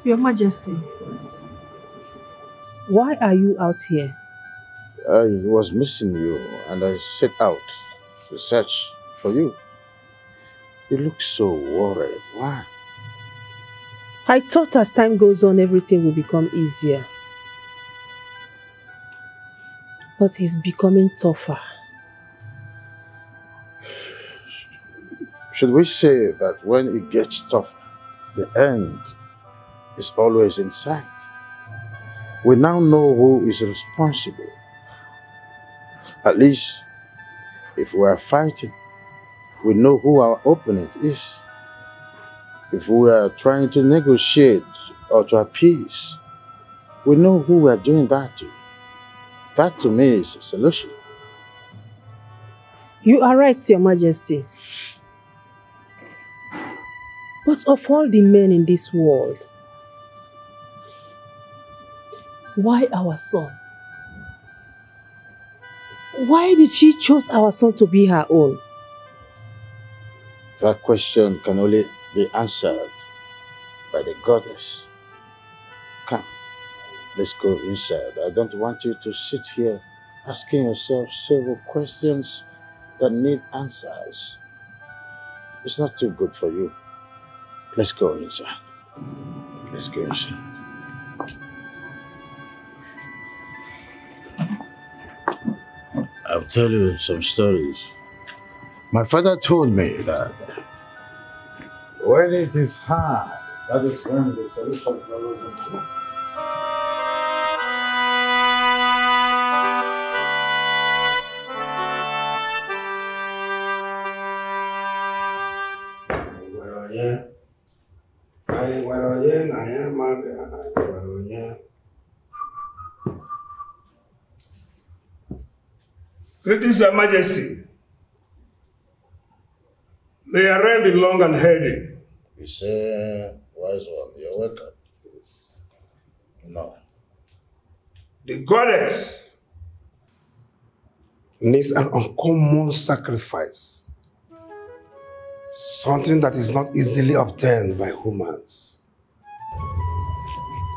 Your Majesty, why are you out here? I was missing you and I set out to search for you. You look so worried. Why? I thought as time goes on, everything will become easier. But it's becoming tougher. Should we say that when it gets tougher, the end is always in sight? We now know who is responsible. At least, if we are fighting, we know who our opponent is. If we are trying to negotiate or to appease, we know who we are doing that to. That to me is a solution. You are right, Your Majesty. But of all the men in this world, why our son? Why did she choose our son to be her own? That question can only be answered by the goddess. Come, let's go inside. I don't want you to sit here asking yourself several questions that need answers. It's not too good for you. Let's go inside. Let's go inside. I'll tell you some stories. My father told me that when it is hard, that is when the solution follows the money. Greetings, Your Majesty. May your reign be long and healthy. You say, wise one, you're welcome. No. The goddess needs an uncommon sacrifice. Something that is not easily obtained by humans.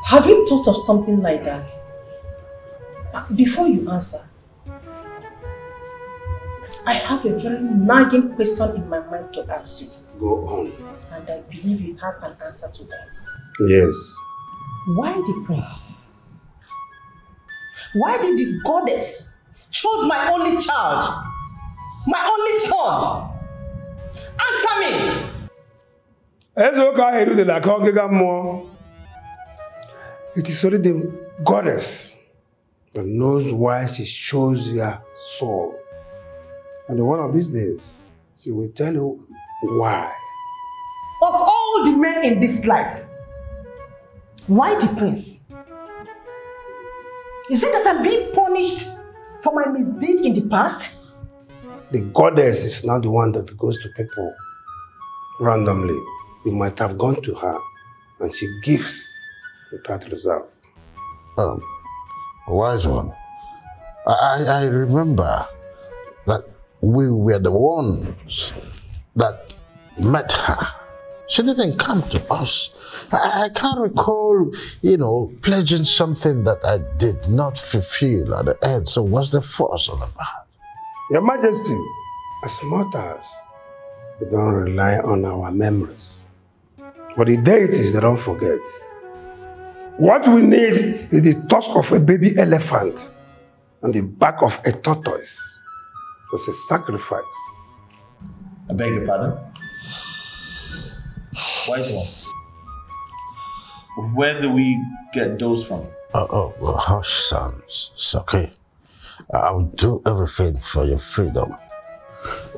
Have you thought of something like that? Before you answer, I have a very nagging question in my mind to ask you. Go on. And I believe you have an answer to that. Yes. Why the prince? Why did the goddess choose my only child? My only son? Answer me! It is only the goddess that knows why she chose your soul. And one of these days, she will tell you why. Of all the men in this life, why the prince? Is it that I'm being punished for my misdeed in the past? The goddess is not the one that goes to people randomly. You might have gone to her and she gives without reserve. Wise one, I remember that we were the ones that met her. She didn't come to us. I can't recall, pledging something that I did not fulfill at the end. So what's the fuss all about? Your Majesty, as mortals, we don't rely on our memories. But the deities, they don't forget. What we need is the tusk of a baby elephant and the back of a tortoise. It was a sacrifice. I beg your pardon? Wise one. Where do we get those from? Well, hush, sons. It's okay. I'll do everything for your freedom.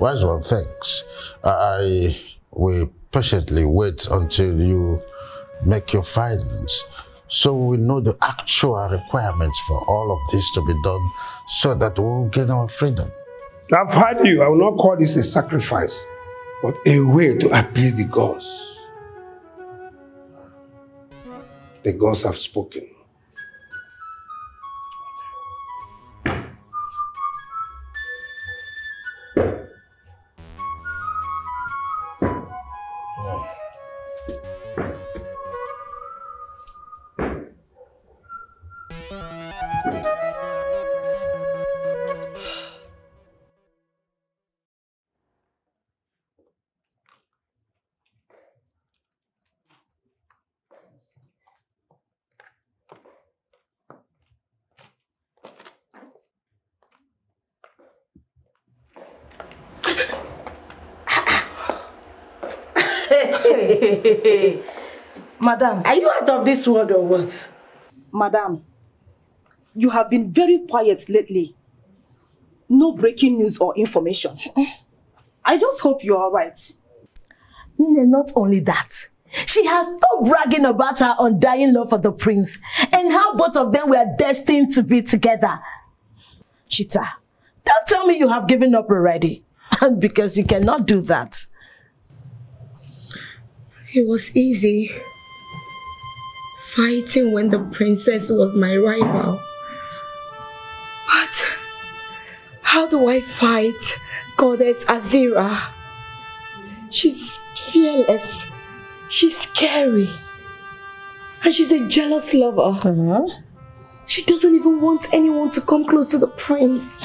Wise one, thanks. I will patiently wait until you make your findings, so we know the actual requirements for all of this to be done, so that we'll get our freedom. I've heard you. I will not call this a sacrifice, but a way to appease the gods. The gods have spoken. Madam. Are you out of this world or what? Madam, you have been very quiet lately. No breaking news or information. I just hope you're alright. Not only that, she has stopped bragging about her undying love for the prince and how both of them were destined to be together. Chita, don't tell me you have given up already. And because you cannot do that. It was easy fighting when the princess was my rival. But how do I fight Goddess Azira? She's fearless, she's scary, and she's a jealous lover. She doesn't even want anyone to come close to the prince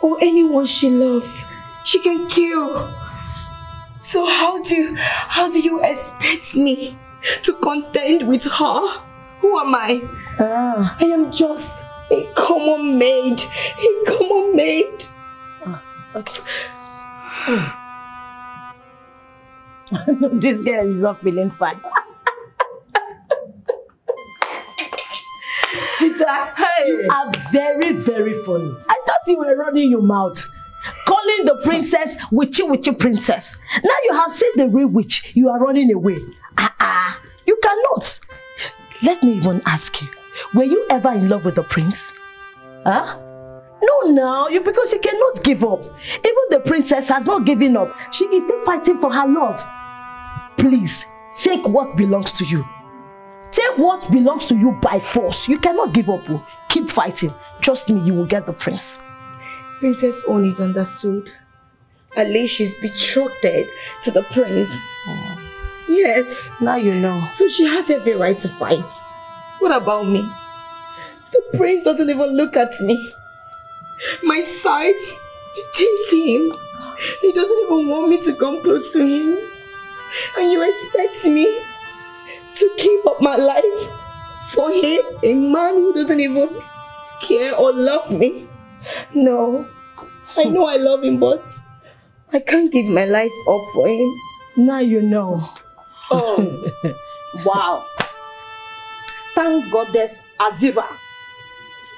or anyone she loves. She can kill. So how do you expect me to contend with her? Who am I? I am just a common maid. A common maid. Okay. This girl is not feeling fine. Chita, you are very, very funny. I thought you were running your mouth, calling the princess witchy princess. Now you have seen the real witch, you are running away. You cannot. Let me even ask you, were you ever in love with the prince? Huh? No, because you cannot give up. Even the princess has not given up. She is still fighting for her love. Please, take what belongs to you. Take what belongs to you by force. You cannot give up. Keep fighting. Trust me, you will get the prince. Princess Own is understood. At least she's betrothed to the prince. Yes. Now you know. So she has every right to fight. What about me? The prince doesn't even look at me. My sight dictates him. He doesn't even want me to come close to him. And you expect me to give up my life for him? A man who doesn't even care or love me? No. I know I love him, but I can't give my life up for him. Now you know. Oh, wow. Thank Goddess Azira.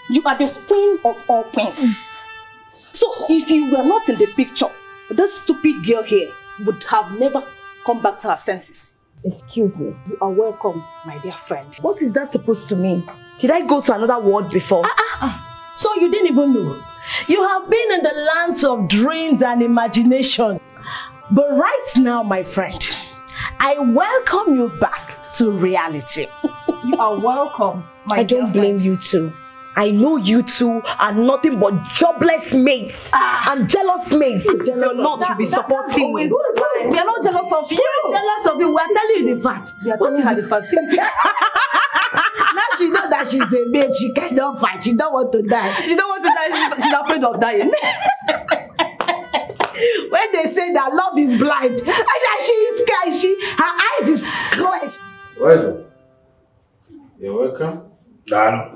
You are the queen of all queens. So if you were not in the picture, that stupid girl here would have never come back to her senses. Excuse me. You are welcome, my dear friend. What is that supposed to mean? Did I go to another world before? So you didn't even know. You have been in the lands of dreams and imagination. But right now, my friend, I welcome you back to reality. You are welcome, my dear friend. I don't blame you two. I know you two are nothing but jobless mates and jealous mates. You're not to be supporting me. We are not jealous of you. Jealous of you. We are telling you the fact. We are telling her the fact. Now she knows that she's a maid. She cannot fight. She don't want to die. She don't want to die. She's afraid of dying. When they say that love is blind, she is scared. Her eyes is closed. Well, you're welcome. Dano.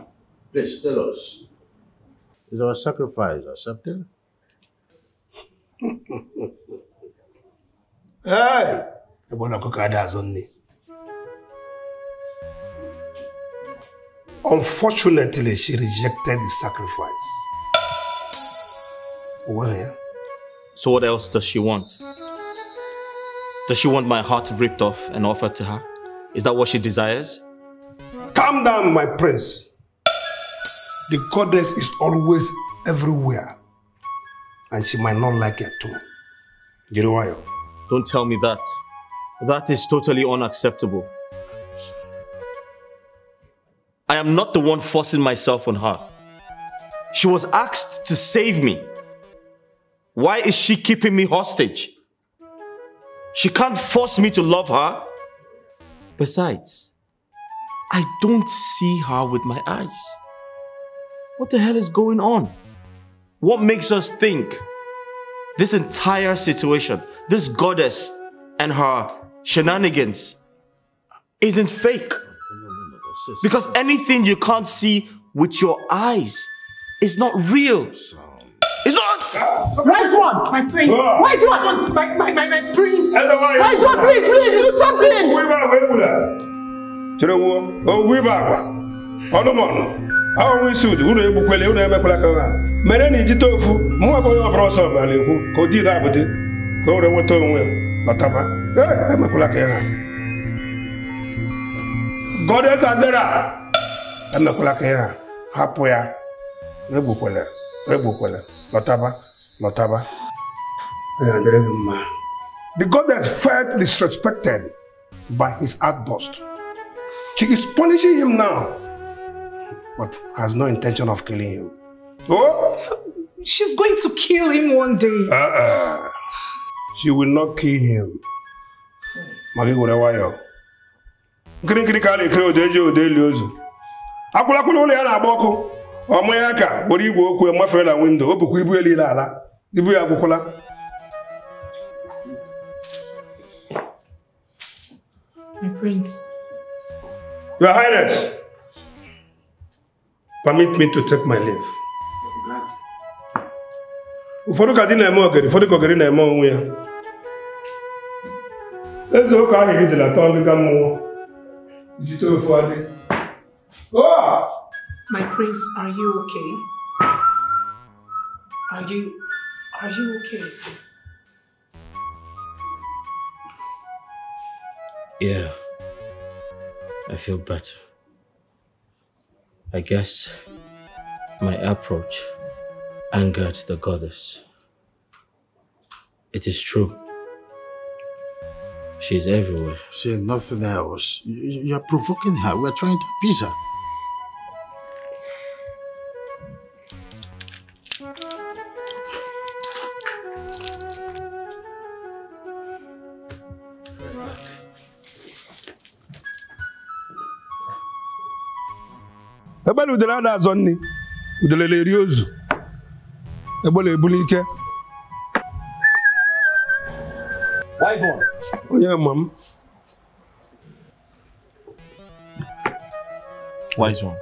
Please tell us, is our sacrifice accepted? Hey! Unfortunately, she rejected the sacrifice. Well, yeah. So what else does she want? Does she want my heart ripped off and offered to her? Is that what she desires? Calm down, my prince. The goddess is always everywhere. And she might not like it too. You know why? Don't tell me that. That is totally unacceptable. I am not the one forcing myself on her. She was asked to save me. Why is she keeping me hostage? She can't force me to love her. Besides, I don't see her with my eyes. What the hell is going on? What makes us think this entire situation, this goddess and her shenanigans, isn't fake? Because anything you can't see with your eyes is not real. It's not. Right one! My prince! Right one! My prince! Right one, please, do something! How we should who able kwele who na emekwala mere ni jitofu mu wa boyo abro so ba leku ko di da bode ko re woto onwe bataba emekwala ka Goddess Azera emekwala ka hapo ya egbukwala bataba the goddess felt disrespected by his outburst. She is punishing him now, but has no intention of killing him. Oh? She's going to kill him one day. She will not kill him. Magi go rewayo. Nkiri kale kreo deje odeliozu. Akula ole ya na aboko. Omo ya ka ori igwe okwu e mafela window, obuku ibu elile ala. Ibu ya akwukula. My prince. Your Highness, permit me to take my leave. Ufodu kadina emo ogeri, ufodu kogeri na emo onwe ya. Ezo ka ahi de la tongue gamu. Ijito ofuade. Oh! My prince, are you okay? Are you okay? Yeah, I feel better. I guess my approach angered the goddess. It is true. She's everywhere. Say nothing else. You're provoking her. We're trying to appease her. Ebele udele na azonni. Udele le riozu. Ebele ebulike. Wise one. Oh yeah, mom. Wise one.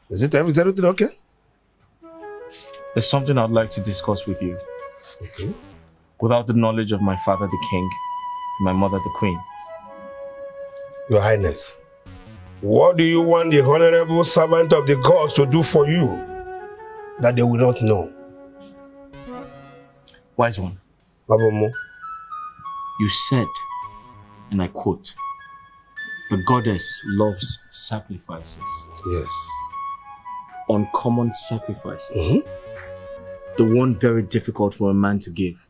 Is everything okay? There's something I'd like to discuss with you. Okay. Without the knowledge of my father, the king, and my mother, the queen. Your Highness, what do you want the honorable servant of the gods to do for you that they will not know? Wise one. Babomo. You said, and I quote, the goddess loves sacrifices. Yes. Uncommon sacrifices. The one very difficult for a man to give.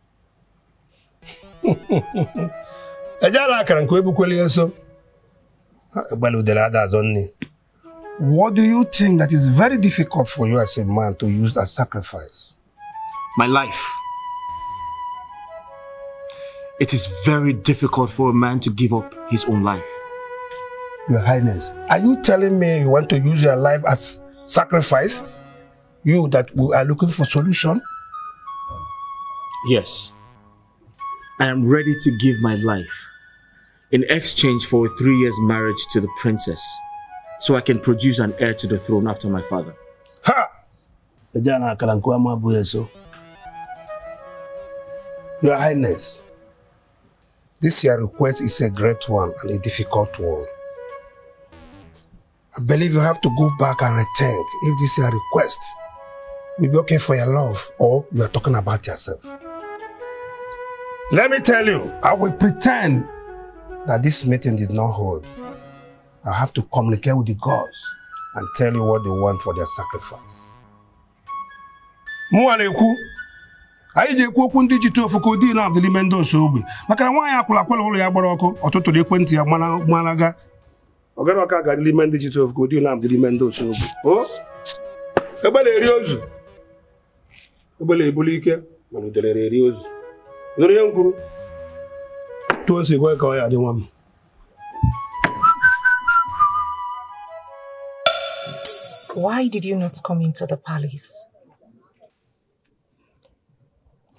What do you think that is very difficult for you as a man to use as sacrifice? My life. It is very difficult for a man to give up his own life. Your Highness, are you telling me you want to use your life as sacrifice? You that we are looking for solution? Yes. I am ready to give my life in exchange for a 3 years marriage to the princess, so I can produce an heir to the throne after my father. Ha! Your Highness, this your request is a great one and a difficult one. I believe you have to go back and rethink if this your request will be okay for your love or you are talking about yourself. Let me tell you, I will pretend that this meeting did not hold. I have to communicate with the gods and tell you what they want for their sacrifice. Mualeku, I did Qeen digital for Codina of the Limendo Sobi. Makawaya Kulakola Yabaroko, or to the Quentia Managa. Oganoka got Limen digital of Codina of the Limendo Sobi. Oh, Ebele Rios. Ebele Bulike, Manudele Rios. No young guru. Don't say, work out the one. why did you not come into the palace?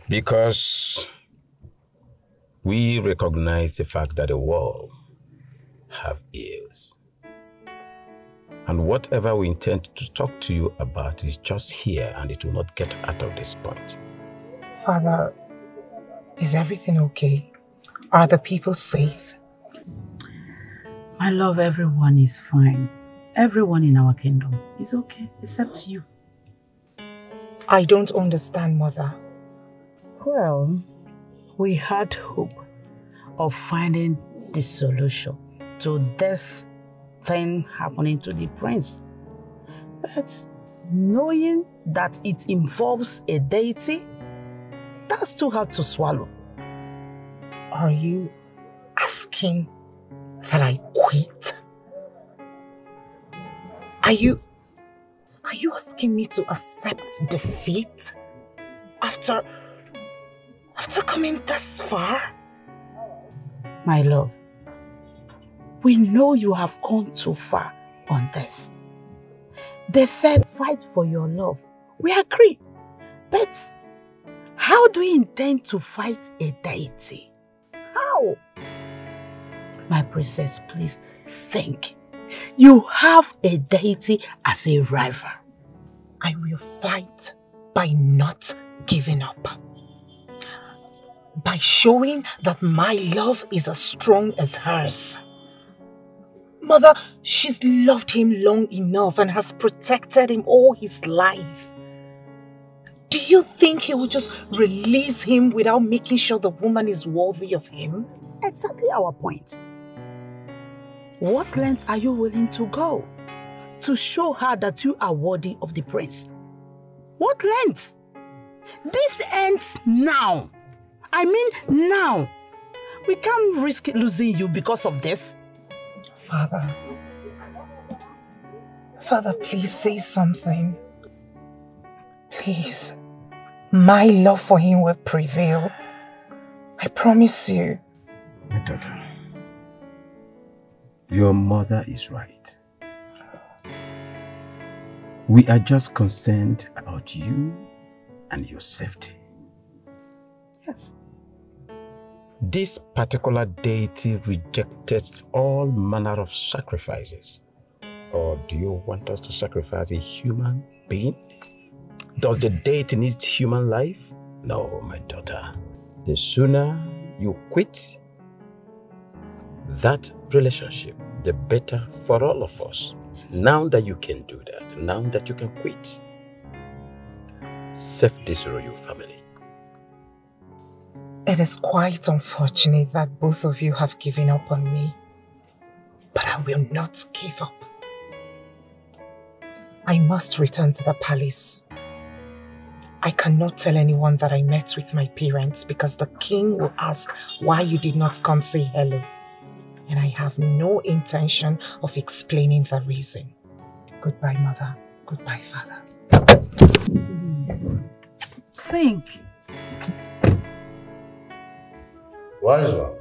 Because we recognize the fact that the world have ears. And whatever we intend to talk to you about is just here and it will not get out of this point. Father, is everything okay? Are the people safe? My love, everyone is fine. Everyone in our kingdom is okay, except you. I don't understand, Mother. Well, we had hope of finding the solution to this thing happening to the prince. But knowing that it involves a deity, that's too hard to swallow. Are you asking that I quit? Are you asking me to accept defeat after coming this far? My love, we know you have gone too far on this. They said fight for your love. We agree. But how do you intend to fight a deity? How? My princess, please think. You have a deity as a rival. I will fight by not giving up. By showing that my love is as strong as hers. Mother, she's loved him long enough and has protected him all his life. Do you think he will just release him without making sure the woman is worthy of him? Exactly our point. What lengths are you willing to go to show her that you are worthy of the prince? What lengths? This ends now. I mean now. We can't risk losing you because of this. Father, please say something. Please. My love for him will prevail. I promise you. My daughter, your mother is right. We are just concerned about you and your safety. Yes. This particular deity rejected all manner of sacrifices. Or do you want us to sacrifice a human being? Does the deity need human life? No, my daughter. The sooner you quit that relationship, the better for all of us. Now that you can do that, now that you can quit, self-disroll your family. It is quite unfortunate that both of you have given up on me. But I will not give up. I must return to the palace. I cannot tell anyone that I met with my parents because the king will ask why you did not come say hello. And I have no intention of explaining the reason. Goodbye, Mother. Goodbye, Father. Please. Think. Wise one,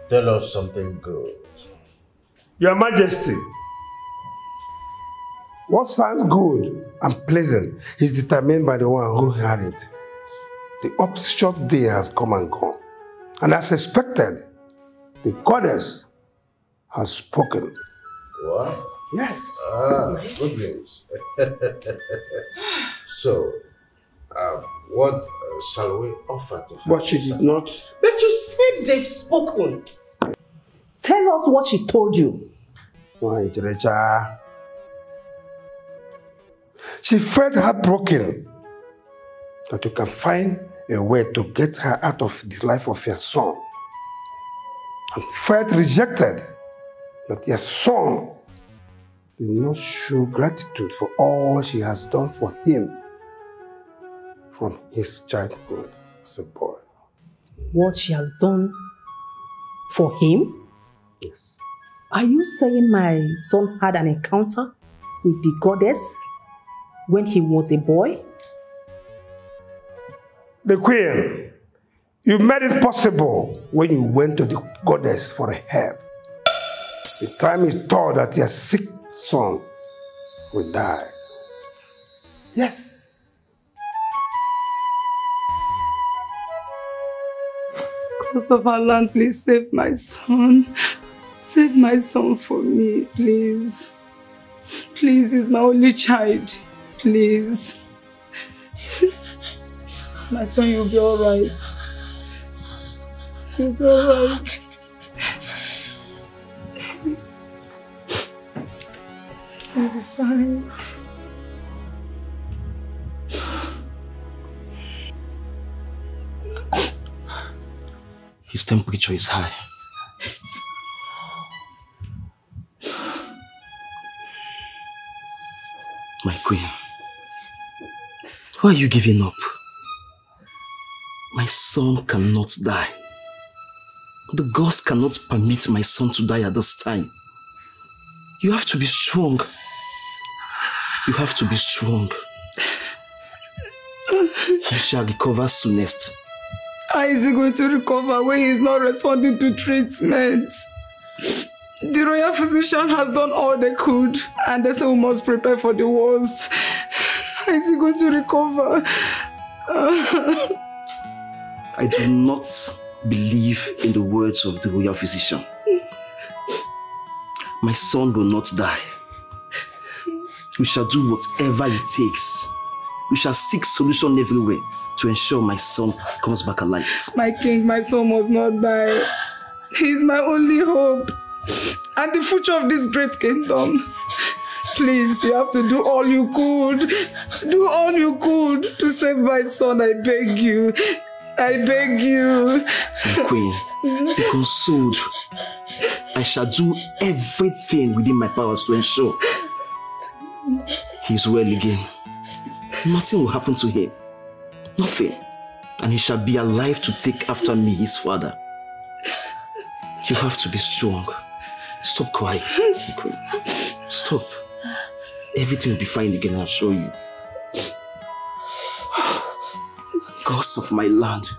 tell us something good. Your Majesty, what sounds good and pleasant is determined by the one who had it. The upshot day has come and gone. And as expected, the goddess has spoken. What? Yes. That's nice. Good news. So, what shall we offer to her? But she did not. But you said they've spoken. Tell us what she told you. She felt heartbroken that you can find a way to get her out of the life of your son. And felt rejected that your son did not show gratitude for all she has done for him from his childhood as a boy. What she has done for him? Yes. Are you saying my son had an encounter with the goddess when he was a boy? The Queen, you made it possible when you went to the goddess for help. The time is told that your sick son will die. Yes. Because of our land, please save my son. Save my son for me, please. Please, he's my only child. Please. My son, you'll be alright. You'll be alright. You'll be fine. His temperature is high. My queen, why are you giving up? My son cannot die. The gods cannot permit my son to die at this time. You have to be strong. You have to be strong. He shall recover soonest. How is he going to recover when he is not responding to treatment? The royal physician has done all they could, and they say we must prepare for the worst. How is he going to recover? I do not believe in the words of the royal physician. My son will not die. We shall do whatever it takes. We shall seek solution everywhere to ensure my son comes back alive. My king, my son must not die. He's my only hope and the future of this great kingdom. Please, you have to do all you could. Do all you could to save my son, I beg you. I beg you. My queen, be consoled. I shall do everything within my powers to ensure he's well again. Nothing will happen to him. Nothing. And he shall be alive to take after me, his father. You have to be strong. Stop crying, my queen. Stop. Everything will be fine again, I'll show you. Gods of my land.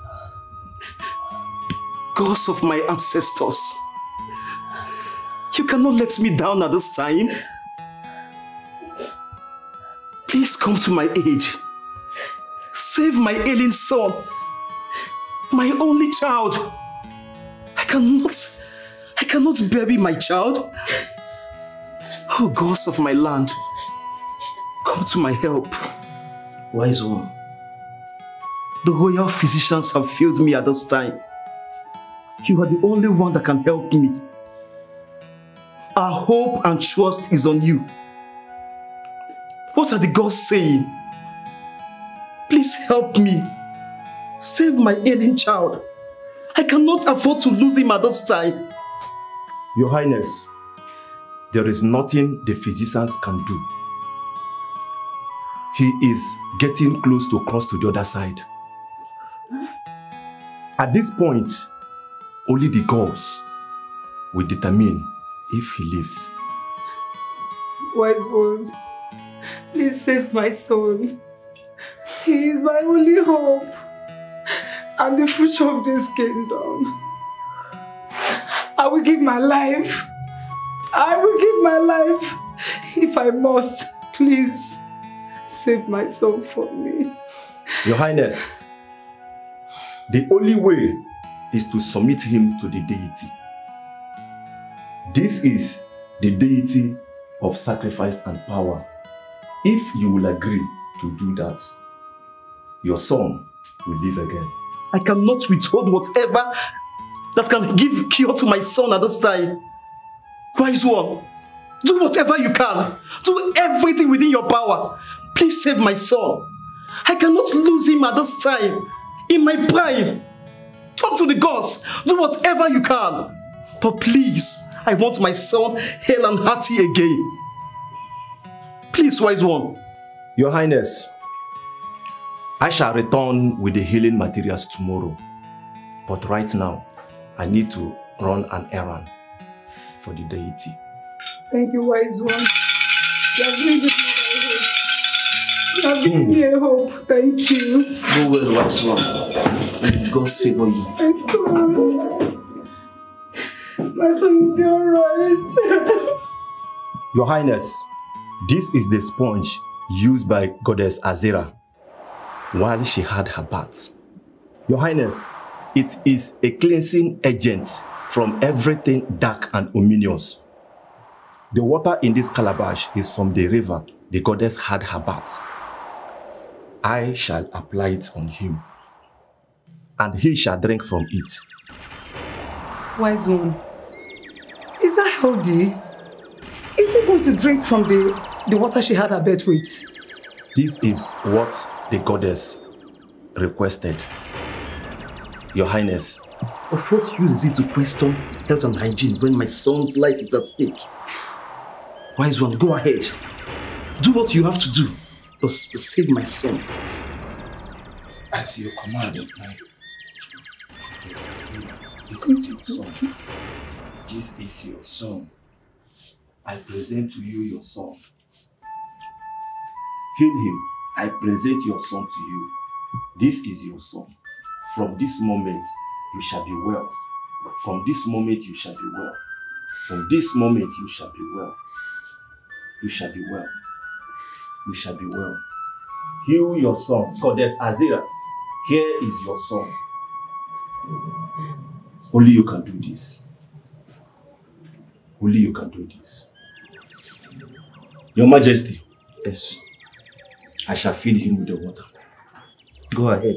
Gods of my ancestors. You cannot let me down at this time. Please come to my aid. Save my ailing son. My only child. I cannot bury my child. Oh, gods of my land, come to my help. Wise one, the royal physicians have failed me at this time. You are the only one that can help me. Our hope and trust is on you. What are the gods saying? Please help me. Save my ailing child. I cannot afford to lose him at this time. Your Highness, there is nothing the physicians can do. He is getting close to cross to the other side. At this point, only the gods will determine if he lives. Wise one, please save my son. He is my only hope and the future of this kingdom. I will give my life. I will give my life if I must. Please save my son for me. Your Highness, the only way is to submit him to the deity. This is the deity of sacrifice and power. If you will agree to do that, your son will live again. I cannot withhold whatever that can give cure to my son at this time. Wise one, do whatever you can. Do everything within your power. Please save my son. I cannot lose him at this time. In my prime. Talk to the gods. Do whatever you can. But please, I want my son hale and hearty again. Please, wise one. Your Highness, I shall return with the healing materials tomorrow. But right now, I need to run an errand for the deity. Thank you, wise one. You have given me hope. You have given me a hope. Thank you. Go well, wise one. And God's favor you. My son will be alright. Your Highness, This is the sponge used by Goddess Azira while she had her bath. Your Highness, it is a cleansing agent from everything dark and ominous. The water in this calabash is from the river the goddess had her bath. I shall apply it on him, and he shall drink from it. Wise one, is that healthy? Is he going to drink from the water she had her bath with? This is what the goddess requested. Your Highness, of what use is it to question health and hygiene when my son's life is at stake? Wise one, go ahead. Do what you have to do to save my son. As you command. This is your son. This is your son. I present to you your son. Heal him. I present your son to you. This is your son. From this moment, you shall be well. From this moment, you shall be well. From this moment, you shall be well. You shall be well. You shall be well. Heal your son. Goddess Azira, here is your son. Only you can do this. Only you can do this. Your Majesty. Yes. I shall feed him with the water. Go ahead.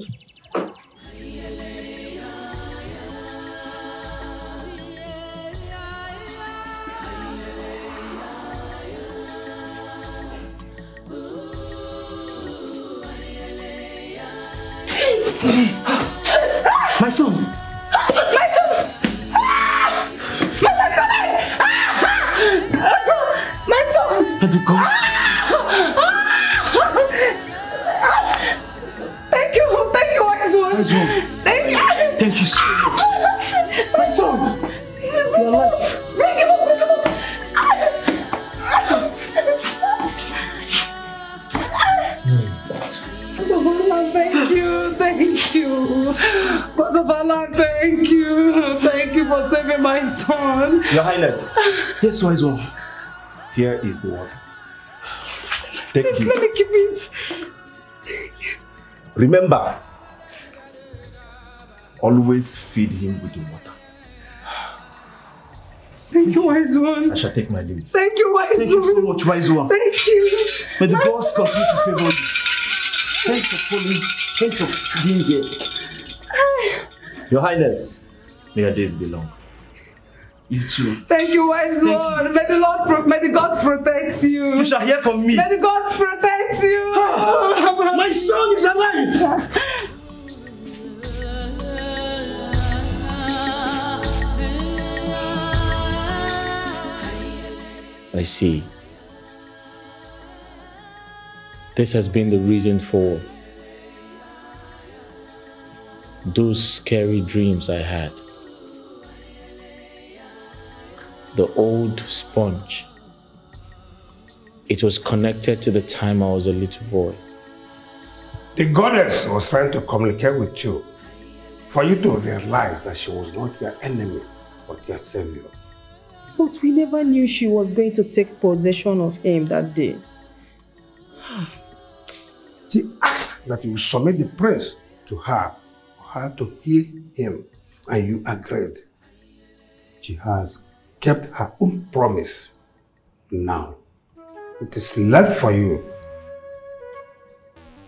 My son! My son! My son is alive! My son! And the ghost? Thank you, wise one! Wise one. Thank you so much. My son! You're alive. Bring him up, bring him up! Thank you. Bosabala, thank you. Thank you for saving my son. Your Highness. Yes, wise one. Here is the water. Take Please this. let me keep it. Remember, always feed him with the water. Thank you, wise one. I shall take my leave. Thank you, wise one. Thank you so much, wise one. Thank you. May the gods continue to favor you. Thanks for calling. Thanks for being here. Your Highness, may your days be long. You too. Thank you, wise one. May the gods protect you. You shall hear from me. May the gods protect you. My son is alive. I see. This has been the reason for those scary dreams I had. The old sponge. It was connected to the time I was a little boy. The goddess was trying to communicate with you for you to realize that she was not your enemy, but your savior. But we never knew she was going to take possession of him that day. She asked that you submit the prince to her for her to heal him, and you agreed. She has kept her own promise. Now, it is left for you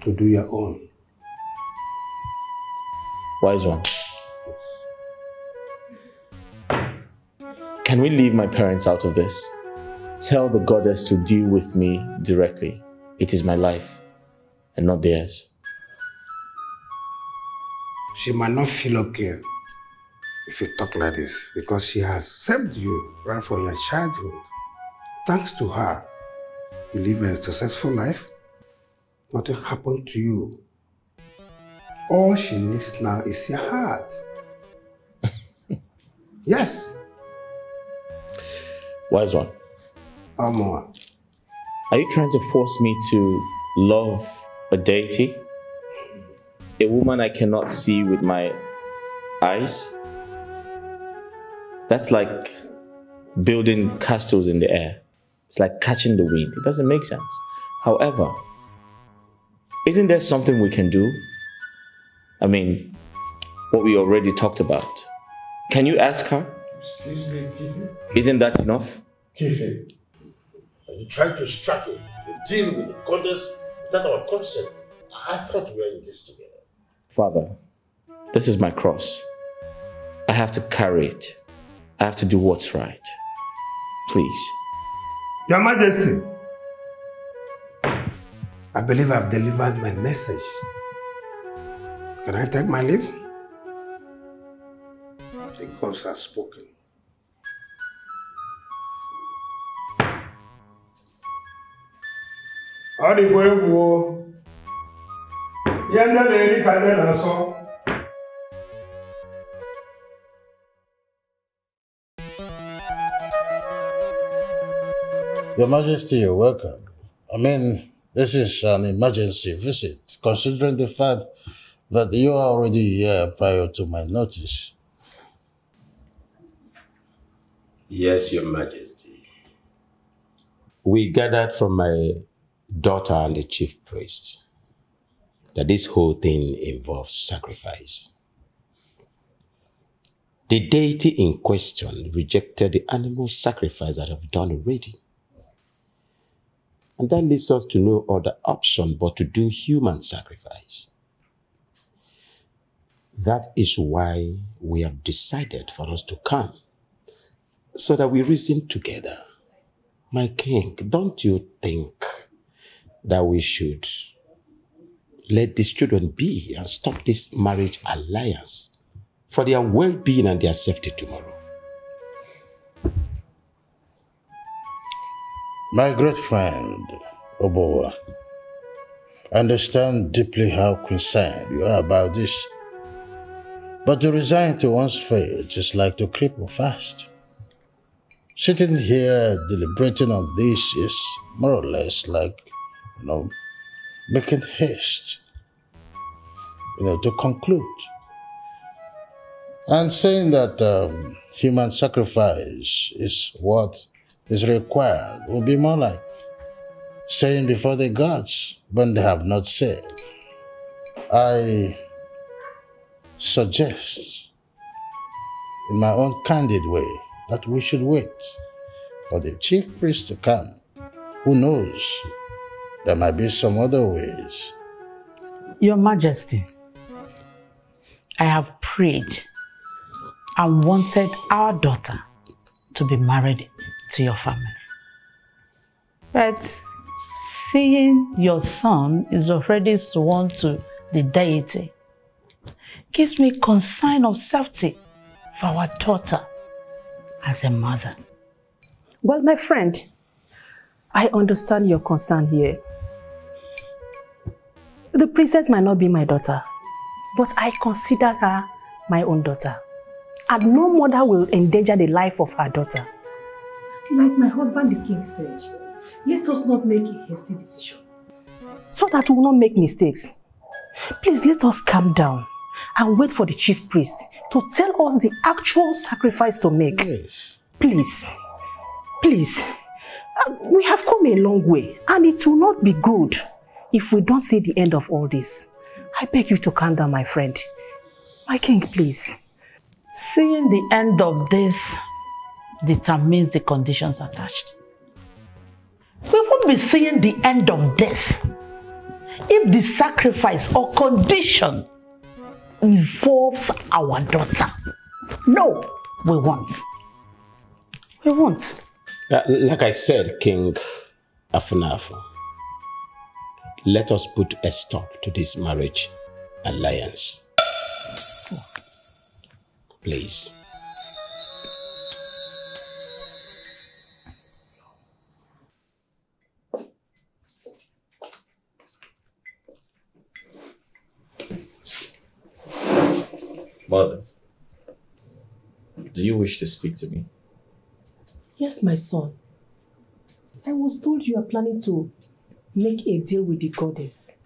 to do your own. Wise one. Can we leave my parents out of this? Tell the goddess to deal with me directly. It is my life and not theirs. She might not feel okay if you talk like this, because she has saved you right from your childhood. Thanks to her, you live a successful life. Nothing happened to you. All she needs now is your heart. Yes. Wise one. More. Are you trying to force me to love a deity? A woman I cannot see with my eyes? That's like building castles in the air. It's like catching the wind. It doesn't make sense. However, isn't there something we can do? I mean, what we already talked about. Can you ask her? Excuse me, Qeen. Isn't that enough? Qeen, are you trying to strike a deal with the goddess without our consent? I thought we were in this together. Father, this is my cross. I have to carry it. I have to do what's right. Please. Your Majesty, I believe I've delivered my message. Can I take my leave? The gods have spoken. Your Majesty, you're welcome. I mean, this is an emergency visit, considering the fact that you are already here prior to my notice. Yes, Your Majesty. We gathered from my daughter and the chief priest that this whole thing involves sacrifice. The deity in question rejected the animal sacrifice that I've done already. And that leaves us to no other option but to do human sacrifice. That is why we have decided for us to come, so that we reason together. My king, don't you think that we should let these children be and stop this marriage alliance for their well-being and their safety tomorrow? My great friend, Ubah, I understand deeply how concerned you are about this. But to resign to one's fate is like to cripple fast. Sitting here deliberating on this is more or less like, making haste, to conclude. And saying that human sacrifice is what is required would be more like saying before the gods when they have not said. I suggest, in my own candid way, that we should wait for the chief priest to come. Who knows? There might be some other ways. Your Majesty, I have prayed and wanted our daughter to be married to your family. But seeing your son is already sworn to the deity gives me concern of safety for our daughter as a mother. Well, my friend, I understand your concern here. The princess might not be my daughter, but I consider her my own daughter. And no mother will endanger the life of her daughter. Like my husband the king said, let us not make a hasty decision. So that we will not make mistakes. Please let us calm down and wait for the chief priest to tell us the actual sacrifice to make. Yes. Please, please. We have come a long way and it will not be good if we don't see the end of all this. I beg you to calm down, my friend. My king, please. Seeing the end of this determines the conditions attached. We won't be seeing the end of this if the sacrifice or condition involves our daughter. No, we won't. We won't. Like I said, King Afunafu, let us put a stop to this marriage alliance. Please. Mother, do you wish to speak to me? Yes, my son. I was told you are planning to make a deal with the goddess.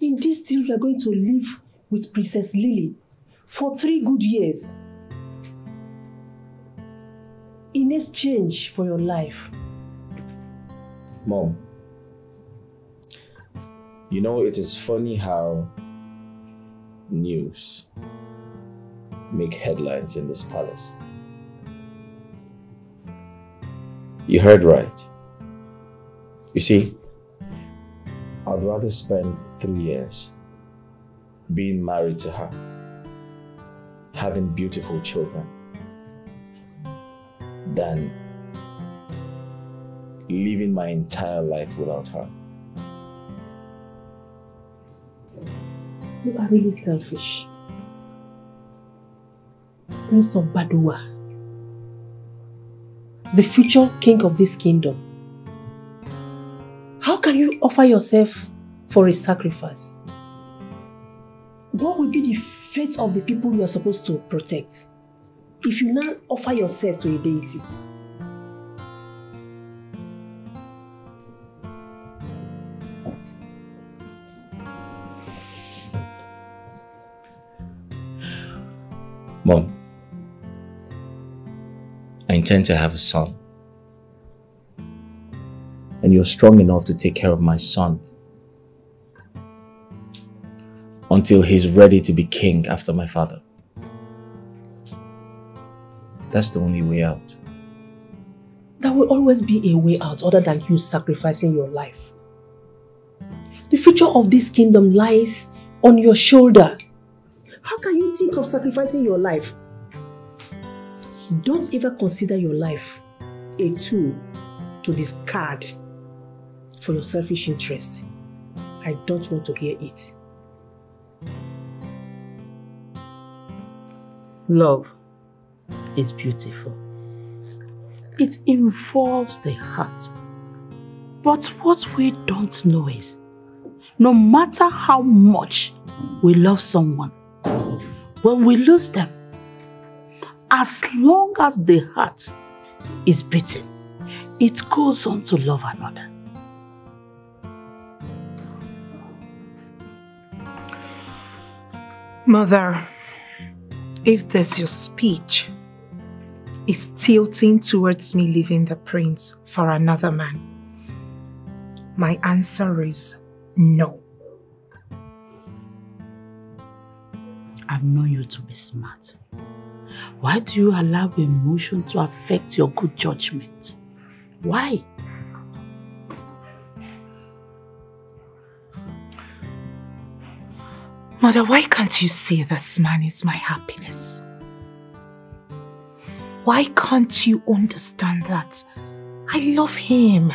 In this deal, you are going to live with Princess Lily for 3 good years. In in exchange for your life. Mom, you know, it is funny how news make headlines in this palace. You heard right. You see, I'd rather spend 3 years being married to her, having beautiful children, than living my entire life without her. You are really selfish. Prince of Badua, the future king of this kingdom. How can you offer yourself for a sacrifice? What will be the fate of the people you are supposed to protect if you now offer yourself to a deity? Mom, I intend to have a son. And you're strong enough to take care of my son until he's ready to be king after my father. That's the only way out. There will always be a way out other than you sacrificing your life. The future of this kingdom lies on your shoulder. How can you think of sacrificing your life? Don't ever consider your life a tool to discard for your selfish interest. I don't want to hear it. Love is beautiful. It involves the heart. But what we don't know is, no matter how much we love someone, when we lose them, as long as the heart is beating, it goes on to love another. Mother, if this your speech is tilting towards me leaving the prince for another man, my answer is no. I've known you to be smart. Why do you allow emotion to affect your good judgment? Why? Mother, why can't you say this man is my happiness? Why can't you understand that I love him?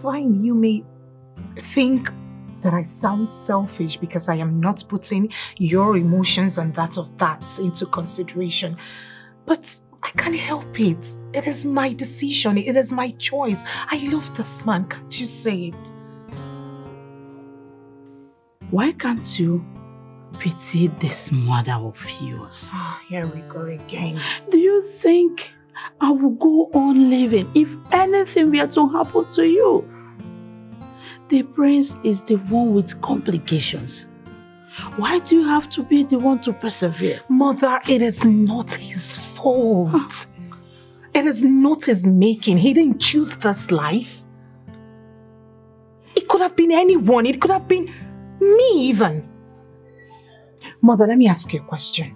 Fine, you may think that I sound selfish because I am not putting your emotions and that of that into consideration. But I can't help it. It is my decision. It is my choice. I love this man. Can't you say it? Why can't you pity this mother of yours? Oh, here we go again. Do you think I will go on living if anything were to happen to you? The prince is the one with complications. Why do you have to be the one to persevere? Mother, it is not his fault. It is not his making. He didn't choose this life. It could have been anyone. It could have been me even. Mother, let me ask you a question.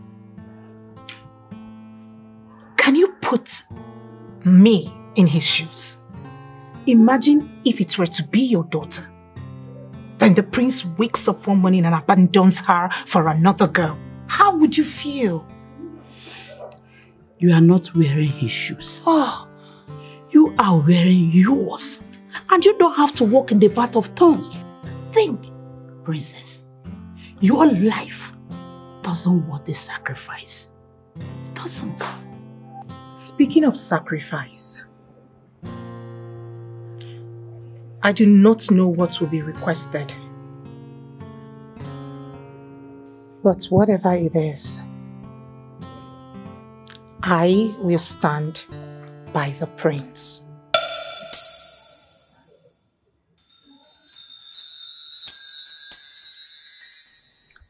Can you put me in his shoes? Imagine if it were to be your daughter. Then the prince wakes up one morning and abandons her for another girl. How would you feel? You are not wearing his shoes. Oh, you are wearing yours. And you don't have to walk in the path of thorns. Think, princess, your life doesn't want the sacrifice. It doesn't. Speaking of sacrifice, I do not know what will be requested. But whatever it is, I will stand by the prince.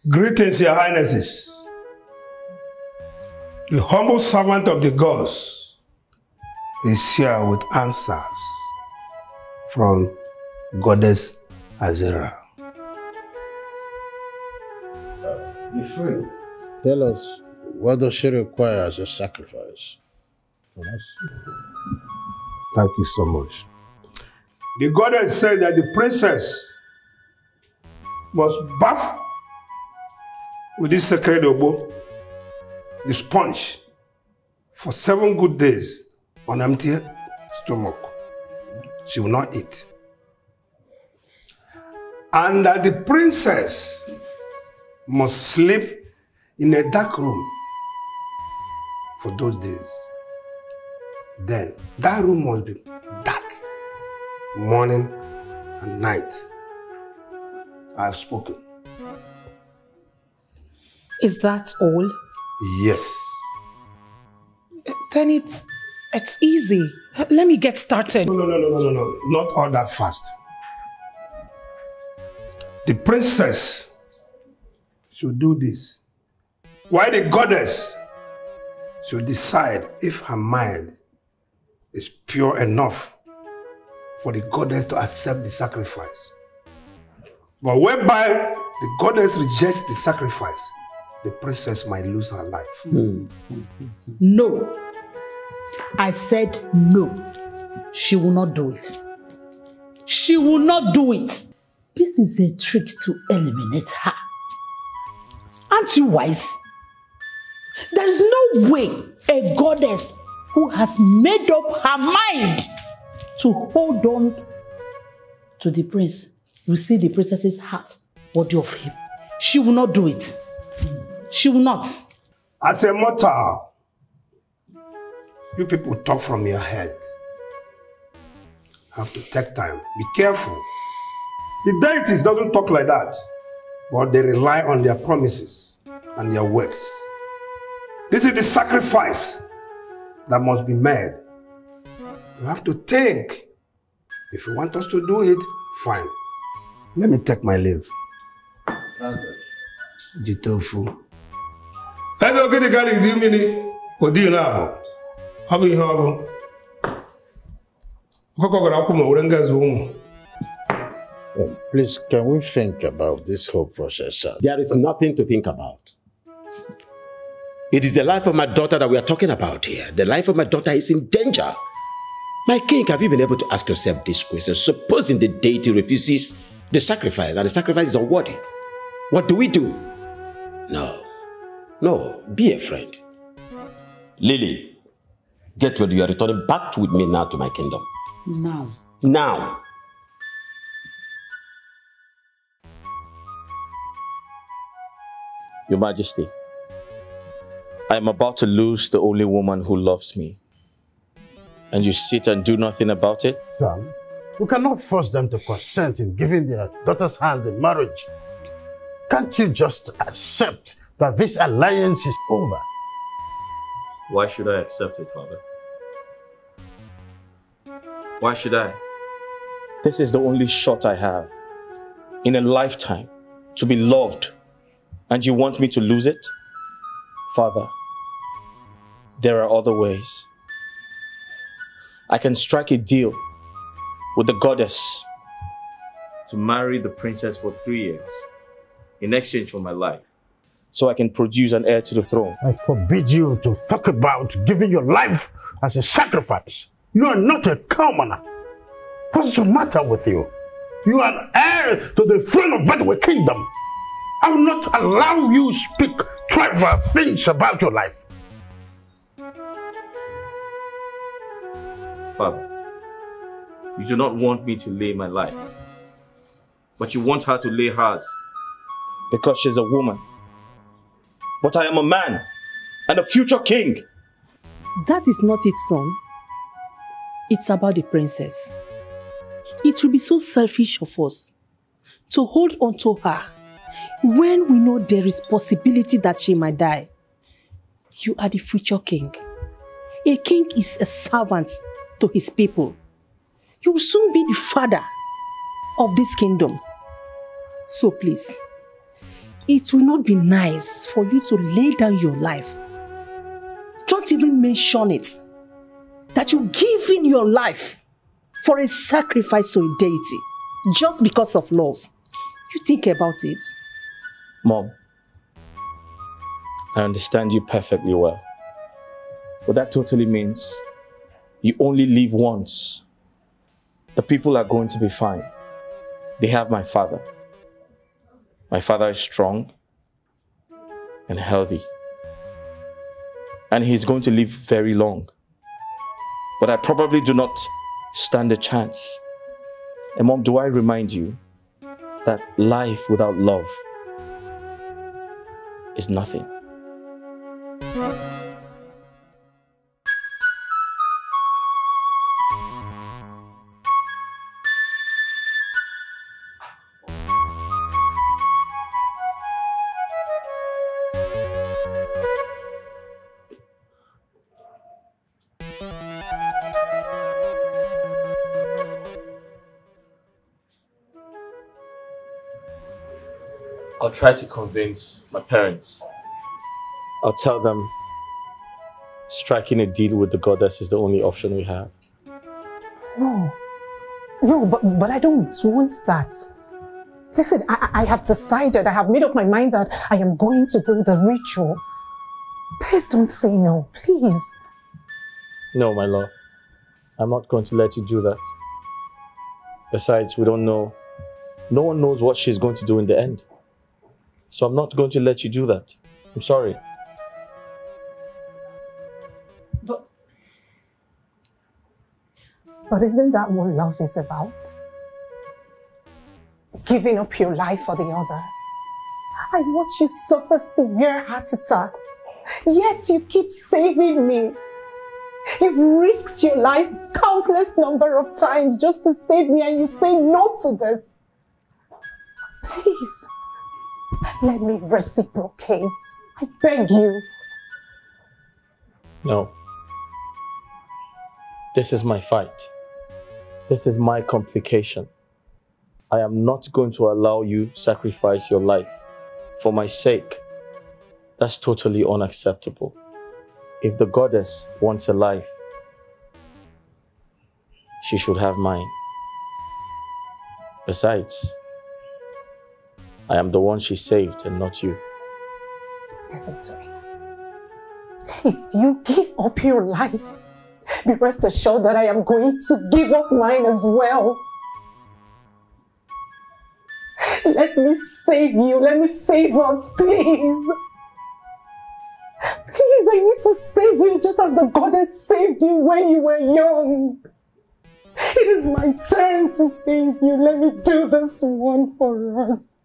Greetings, Your Highnesses. The humble servant of the gods is here with answers from Goddess Azera. Be free. Tell us, what does she require as a sacrifice from us? Thank you so much. The goddess said that the princess must bath with this sacred obo, the sponge, for 7 good days on empty stomach. She will not eat. And that the princess must sleep in a dark room for those days. Then that room must be dark, morning and night. I have spoken. Is that all? Yes. Then it's easy. Let me get started. No. Not all that fast. The princess should do this, while the goddess should decide if her mind is pure enough for the goddess to accept the sacrifice. But whereby the goddess rejects the sacrifice, the princess might lose her life. No. I said no. She will not do it. She will not do it. This is a trick to eliminate her. Aren't you wise? There is no way a goddess who has made up her mind to hold on to the prince will see the princess's heart worthy of him. She will not do it. She will not. As a mortal, you people talk from your head. Have to take time. Be careful. The deities don't talk like that, but they rely on their promises and their words. This is the sacrifice that must be made. You have to think. If you want us to do it, fine. Let me take my leave. Jitofu. That's okay, the guy is doing or do you know? How do you have? Please, can we think about this whole process, sir? There is nothing to think about. It is the life of my daughter that we are talking about here. The life of my daughter is in danger. My king, have you been able to ask yourself this question? Supposing the deity refuses the sacrifice and the sacrifice is unworthy, what do we do? No, be a friend. Lily, get ready. You are returning back with me now to my kingdom. Now. Your Majesty, I am about to lose the only woman who loves me. And you sit and do nothing about it? Son, we cannot force them to consent in giving their daughter's hand in marriage. Can't you just accept that this alliance is over? Why should I accept it, Father? Why should I? This is the only shot I have in a lifetime to be loved, and you want me to lose it? Father, there are other ways. I can strike a deal with the goddess to marry the princess for 3 years in exchange for my life, so I can produce an heir to the throne. I forbid you to talk about giving your life as a sacrifice. You are not a commoner. What's the matter with you? You are an heir to the throne of Bedouin Kingdom. I will not allow you to speak trivial things about your life. Father, you do not want me to lay my life, but you want her to lay hers because she's a woman. But I am a man and a future king. That is not it, son. It's about the princess. It will be so selfish of us to hold on to her when we know there is possibility that she might die. You are the future king. A king is a servant to his people. You will soon be the father of this kingdom. So please, it will not be nice for you to lay down your life. Don't even mention it. That that you give in your life for a sacrifice to a deity just because of love. You think about it. Mom, I understand you perfectly well. But that totally means you only live once. The people are going to be fine. They have my father. My father is strong and healthy. And he's going to live very long. But I probably do not stand a chance. And Mom, do I remind you that life without love is nothing? I'll try to convince my parents. I'll tell them striking a deal with the goddess is the only option we have. No, but I don't want that. Listen, I have decided, I have made up my mind that I am going to do the ritual. Please don't say no, please. No, my love. I'm not going to let you do that. Besides, we don't know. No one knows what she's going to do in the end. So I'm not going to let you do that. I'm sorry. But isn't that what love is about? Giving up your life for the other. I watch you suffer severe heart attacks, yet you keep saving me. You've risked your life countless number of times just to save me, and you say no to this. Please, let me reciprocate. I beg you. No. This is my fight. This is my complication. I am not going to allow you sacrifice your life for my sake. That's totally unacceptable. If the goddess wants a life, she should have mine. Besides, I am the one she saved and not you. Listen to me. If you give up your life, be rest assured that I am going to give up mine as well. Let me save you. Let me save us, please. Please, I need to save you just as the goddess saved you when you were young. It is my turn to save you. Let me do this one for us.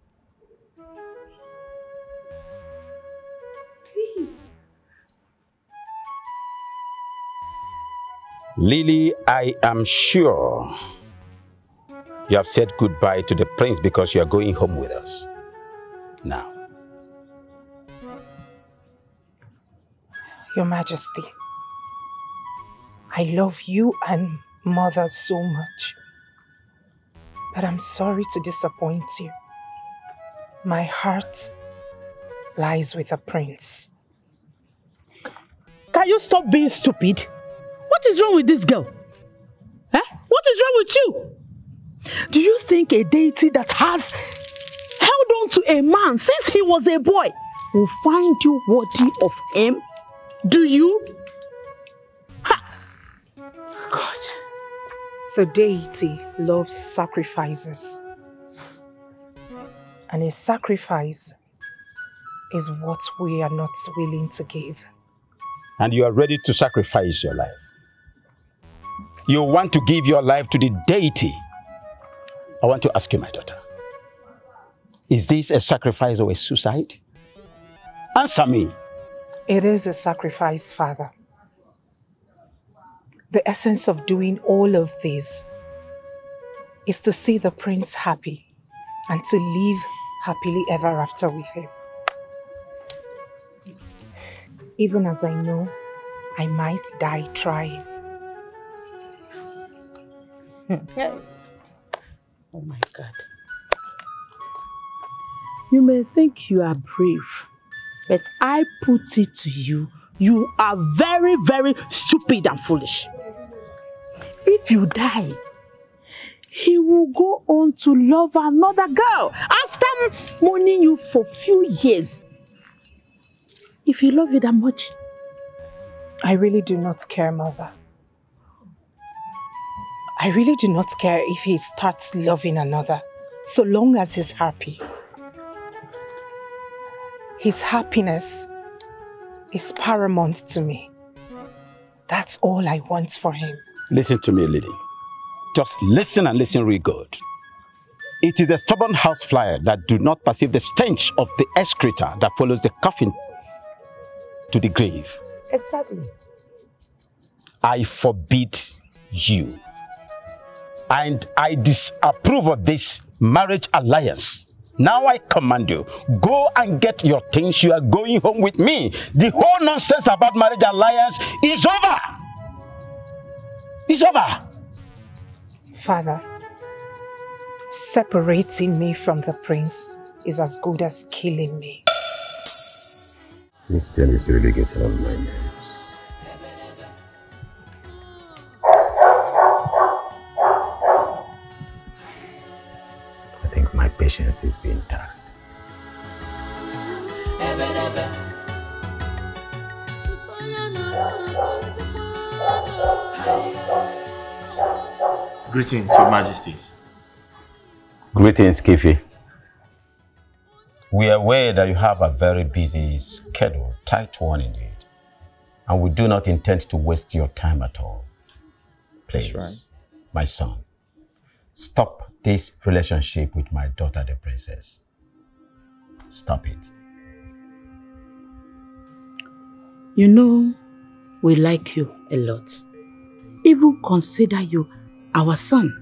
Please. Lily, I am sure you have said goodbye to the prince because you are going home with us. Now. Your Majesty, I love you and Mother so much. But I'm sorry to disappoint you. My heart lies with the prince. Can you stop being stupid? What is wrong with this girl? Eh? What is wrong with you? Do you think a deity that has held on to a man since he was a boy will find you worthy of him? Do you? Ha! God, the deity loves sacrifices. And a sacrifice is what we are not willing to give. And you are ready to sacrifice your life. You want to give your life to the deity. I want to ask you, my daughter, is this a sacrifice or a suicide? Answer me. It is a sacrifice, Father. The essence of doing all of this is to see the prince happy and to live happily ever after with him. Even as I know I might die trying. Oh my God. You may think you are brave, but I put it to you, you are very, very stupid and foolish. if you die, he will go on to love another girl after mourning you for few years. If he loves you that much. I really do not care, Mother. I really do not care if he starts loving another, so long as he's happy. His happiness is paramount to me. That's all I want for him. Listen to me, lady. Just listen and listen real good. It is the stubborn housefly that do not perceive the stench of the excreta that follows the coffin to the grave. Exactly. I forbid you. And I disapprove of this marriage alliance. Now I command you, go and get your things. You are going home with me. The whole nonsense about marriage alliance is over. It's over. Father, separating me from the prince is as good as killing me. This thing is really getting on my nerves. I think my patience is being taxed. Greetings, Your Majesties. Greetings, Kifi. We are aware that you have a very busy schedule, tight one indeed. And we do not intend to waste your time at all. Please, right, my son, stop this relationship with my daughter, the princess. Stop it. You know, we like you a lot. Even consider you our son.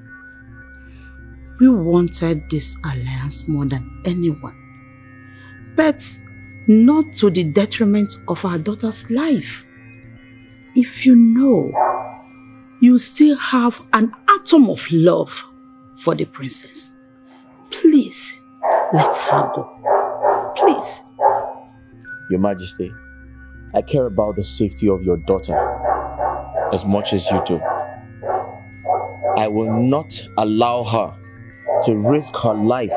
We wanted this alliance more than anyone. But not to the detriment of our daughter's life. If you know, you still have an atom of love for the princess, please let her go. Please. Your Majesty, I care about the safety of your daughter as much as you do. I will not allow her to risk her life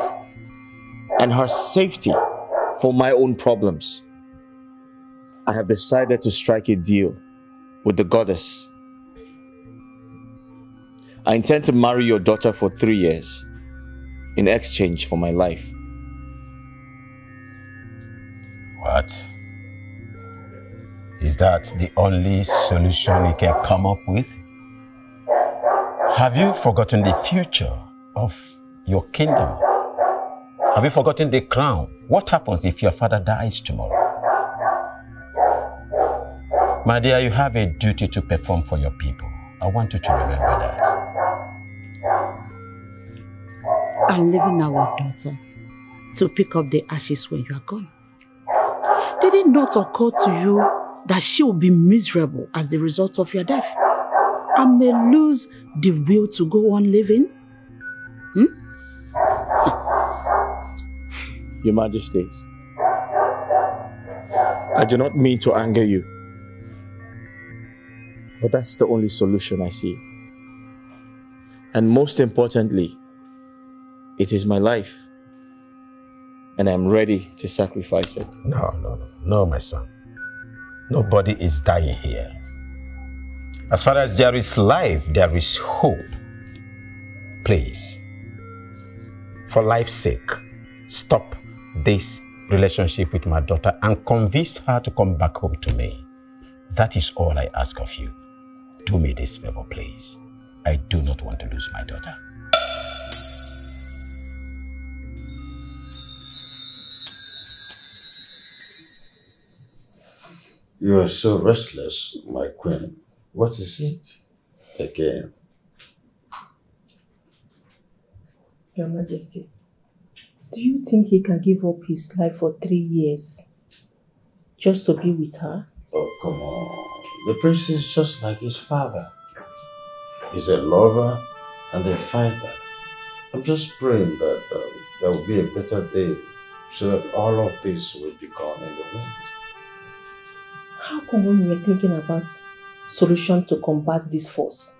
and her safety for my own problems. I have decided to strike a deal with the goddess. I intend to marry your daughter for 3 years in exchange for my life. What? Is that the only solution you can come up with? Have you forgotten the future of your kingdom? Have you forgotten the crown? What happens if your father dies tomorrow? My dear, you have a duty to perform for your people. I want you to remember that. I'm leaving our daughter to pick up the ashes when you are gone. Did it not occur to you that she will be miserable as the result of your death and may lose the will to go on living? Your Majesties, I do not mean to anger you, but that's the only solution I see. And most importantly, it is my life, and I'm ready to sacrifice it. No, my son. Nobody is dying here. As far as there is life, there is hope. Please, for life's sake, stop this relationship with my daughter and convince her to come back home to me. That is all I ask of you. Do me this favor, please. I do not want to lose my daughter. You are so restless, my queen. What is it again? Your Majesty, do you think he can give up his life for 3 years just to be with her? Oh, come on. The prince is just like his father. He's a lover and a fighter. I'm just praying that there will be a better day so that all of this will be gone in the wind. How come when we were thinking about solution to combat this force,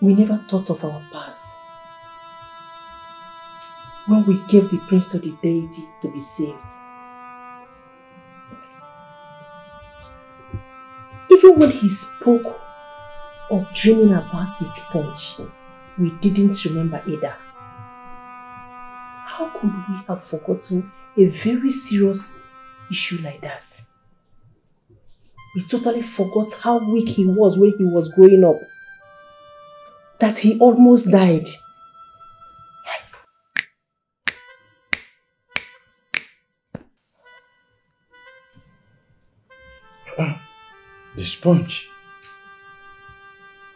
We never thought of our past. When we gave the prince to the deity to be saved. Even when he spoke of dreaming about the sponge, we didn't remember either. How could we have forgotten a very serious issue like that? We totally forgot how weak he was when he was growing up. That he almost died. The sponge.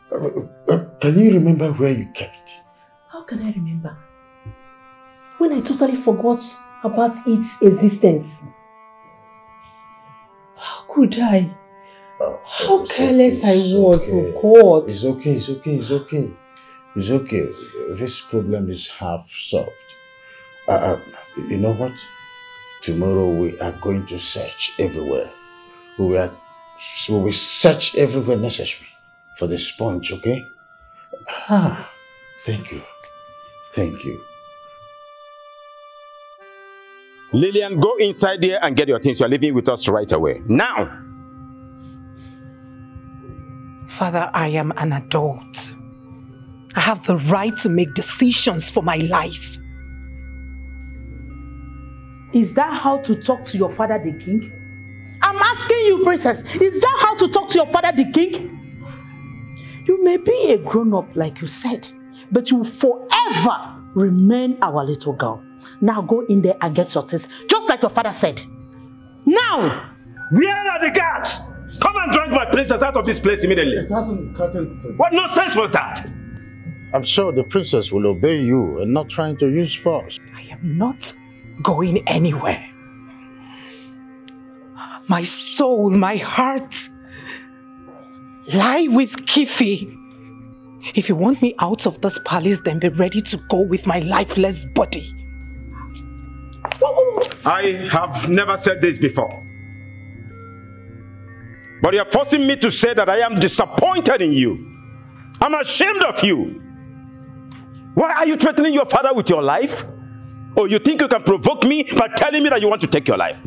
Can you remember where you kept it? How can I remember? When I totally forgot about its existence. How could I? How careless I was, oh God. It's okay. It's okay. This problem is half solved. You know what? Tomorrow we are going to search everywhere. We will search everywhere necessary for the sponge, okay? Thank you. Lillian, go inside there and get your things. You are leaving with us right away. Now! Father, I am an adult. I have the right to make decisions for my life. Is that how to talk to your father, the king? I'm asking you, princess, is that how to talk to your father, the king? You may be a grown-up, like you said, but you will forever remain our little girl. Now go in there and get your things, just like your father said. Now! Where are the guards? Come and drag my princess out of this place immediately. It hasn't gotten to... What nonsense was that? I'm sure the princess will obey you and not trying to use force. I am not going anywhere. My soul, my heart lie with Kifi. If you want me out of this palace, then be ready to go with my lifeless body. I have never said this before. But you are forcing me to say that I am disappointed in you. I'm ashamed of you. Why are you threatening your father with your life? Oh, you think you can provoke me by telling me that you want to take your life?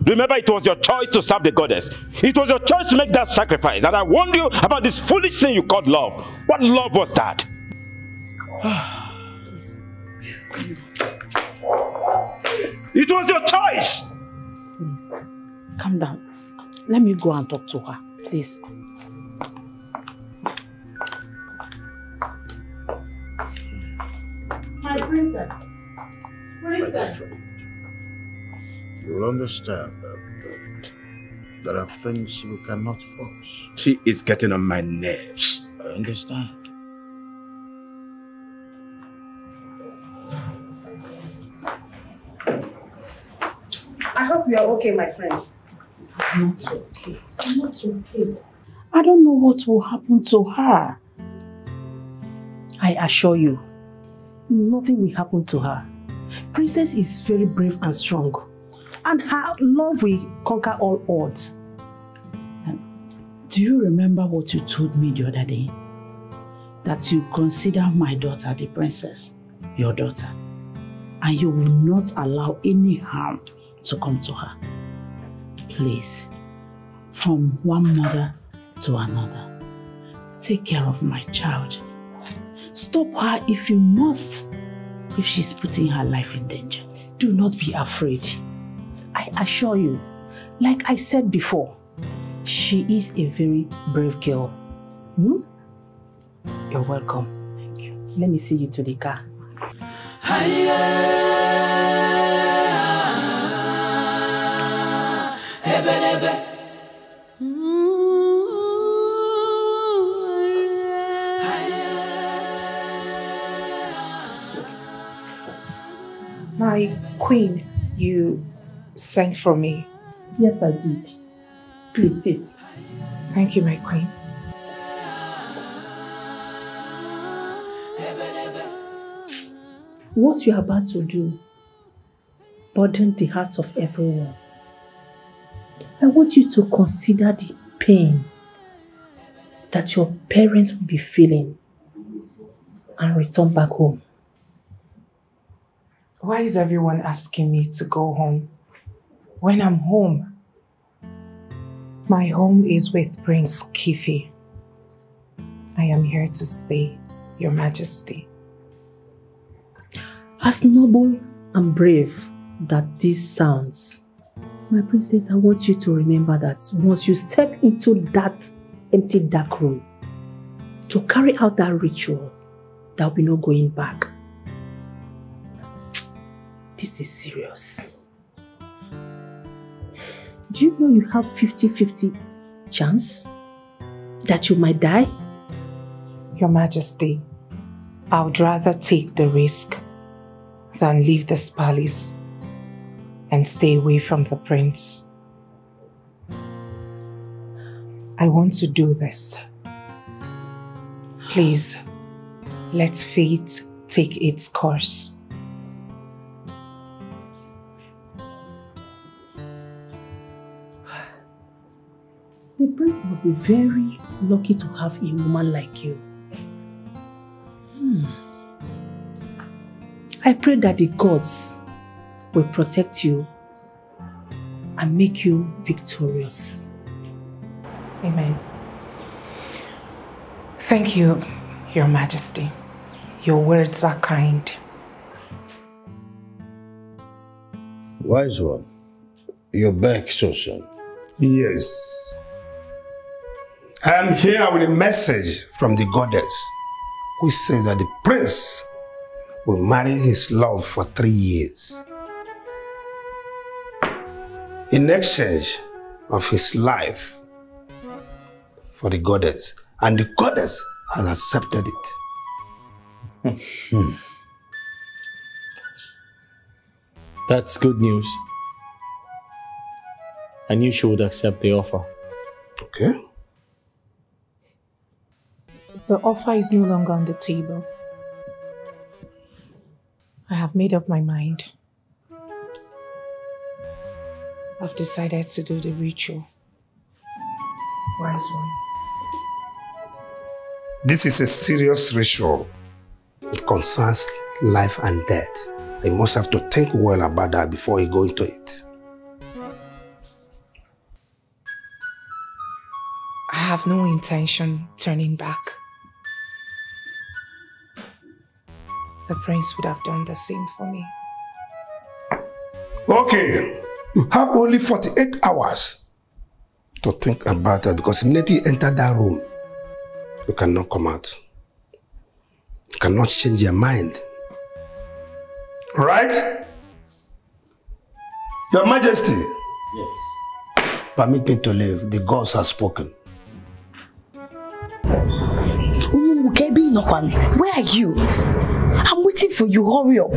Remember, it was your choice to serve the goddess. It was your choice to make that sacrifice. And I warned you about this foolish thing you called love. What love was that? It was your choice. Please, calm down. Let me go and talk to her, please. My princess. Princess. You will understand that there are things we cannot force. She is getting on my nerves. I understand. I hope you are okay, my friend. I'm not okay. I'm not okay. I don't know what will happen to her. I assure you, nothing will happen to her. Princess is very brave and strong. And her love will conquer all odds. Do you remember what you told me the other day? That you consider my daughter, the princess, your daughter. And you will not allow any harm to come to her. Please, from one mother to another, take care of my child. Stop her if you must, if she's putting her life in danger. Do not be afraid. I assure you, like I said before, she is a very brave girl. You're welcome. Thank you. Let me see you to the car. My queen, you sent for me. Yes, I did. Please sit. Thank you, my queen. What you are about to do burdened the hearts of everyone. I want you to consider the pain that your parents will be feeling and return back home. Why is everyone asking me to go home when I'm home? My home is with Prince Kifi. I am here to stay, Your Majesty. As noble and brave that this sounds, my princess, I want you to remember that once you step into that empty dark room to carry out that ritual, there will be no going back. This is serious. Do you know you have 50-50 chance that you might die? Your Majesty, I would rather take the risk than leave this palace and stay away from the prince. I want to do this. Please, let fate take its course. The prince must be very lucky to have a woman like you. I pray that the gods will protect you and make you victorious. Amen. Thank you, Your Majesty. Your words are kind. Wise one, you're back so soon. Yes. I am here with a message from the goddess, which says that the prince will marry his love for 3 years in exchange of his life for the goddess, and the goddess has accepted it. That's good news. I knew she would accept the offer. Okay. The offer is no longer on the table. I have made up my mind. I've decided to do the ritual. Wise one. This is a serious ritual. It concerns life and death. You must have to think well about that before you go into it. I have no intention turning back. The prince would have done the same for me. Okay, you have only 48 hours to think about that, because immediately you enter that room, you cannot come out. You cannot change your mind. Right? Your Majesty. Yes. Permit me to leave. The gods have spoken. Where are you? I'm waiting for you. Hurry up.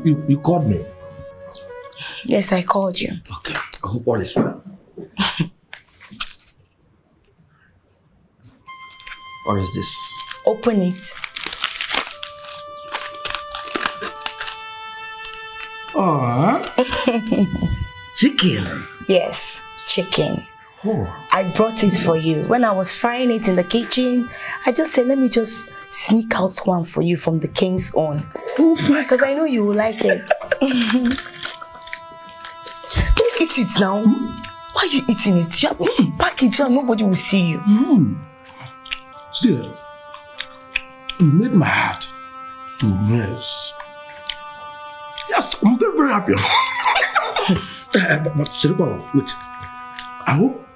You called me? Yes, I called you. Okay. I hope all is well. What is this? Open it. Chicken? Yes, chicken. Oh. I brought it for you. When I was frying it in the kitchen, I just said, let me just sneak out one for you from the king's own. Because I know you will like it. Don't eat it now. Why are you eating it? You have to pack it so nobody will see you. Still, you made my heart to rest. Yes, I'm very, very happy. But Shiriba, wait. I hope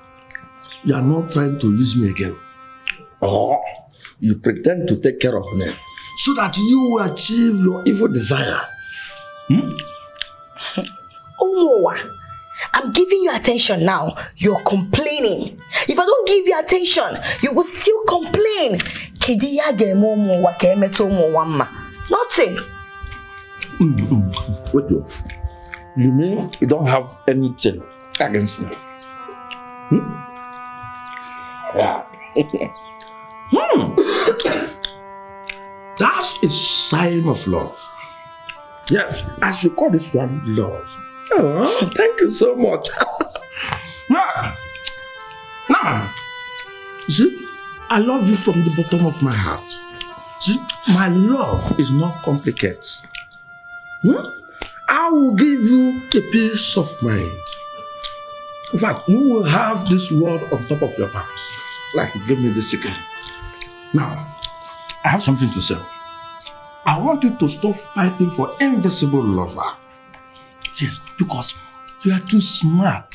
you are not trying to use me again. Or you pretend to take care of me so that you will achieve your evil desire. Omowa, I'm giving you attention now. You're complaining. If I don't give you attention, you will still complain. Nothing. Wait, you mean you don't have anything against me? Yeah. That's a sign of love. Yes, I should call this one love. Oh, thank you so much. Now, see, I love you from the bottom of my heart. See, my love is not complicated. I will give you a peace of mind. In fact, you will have this world on top of your house. Like you give me this chicken. Now, I have something to say. I want you to stop fighting for invisible lover. Yes, because you are too smart.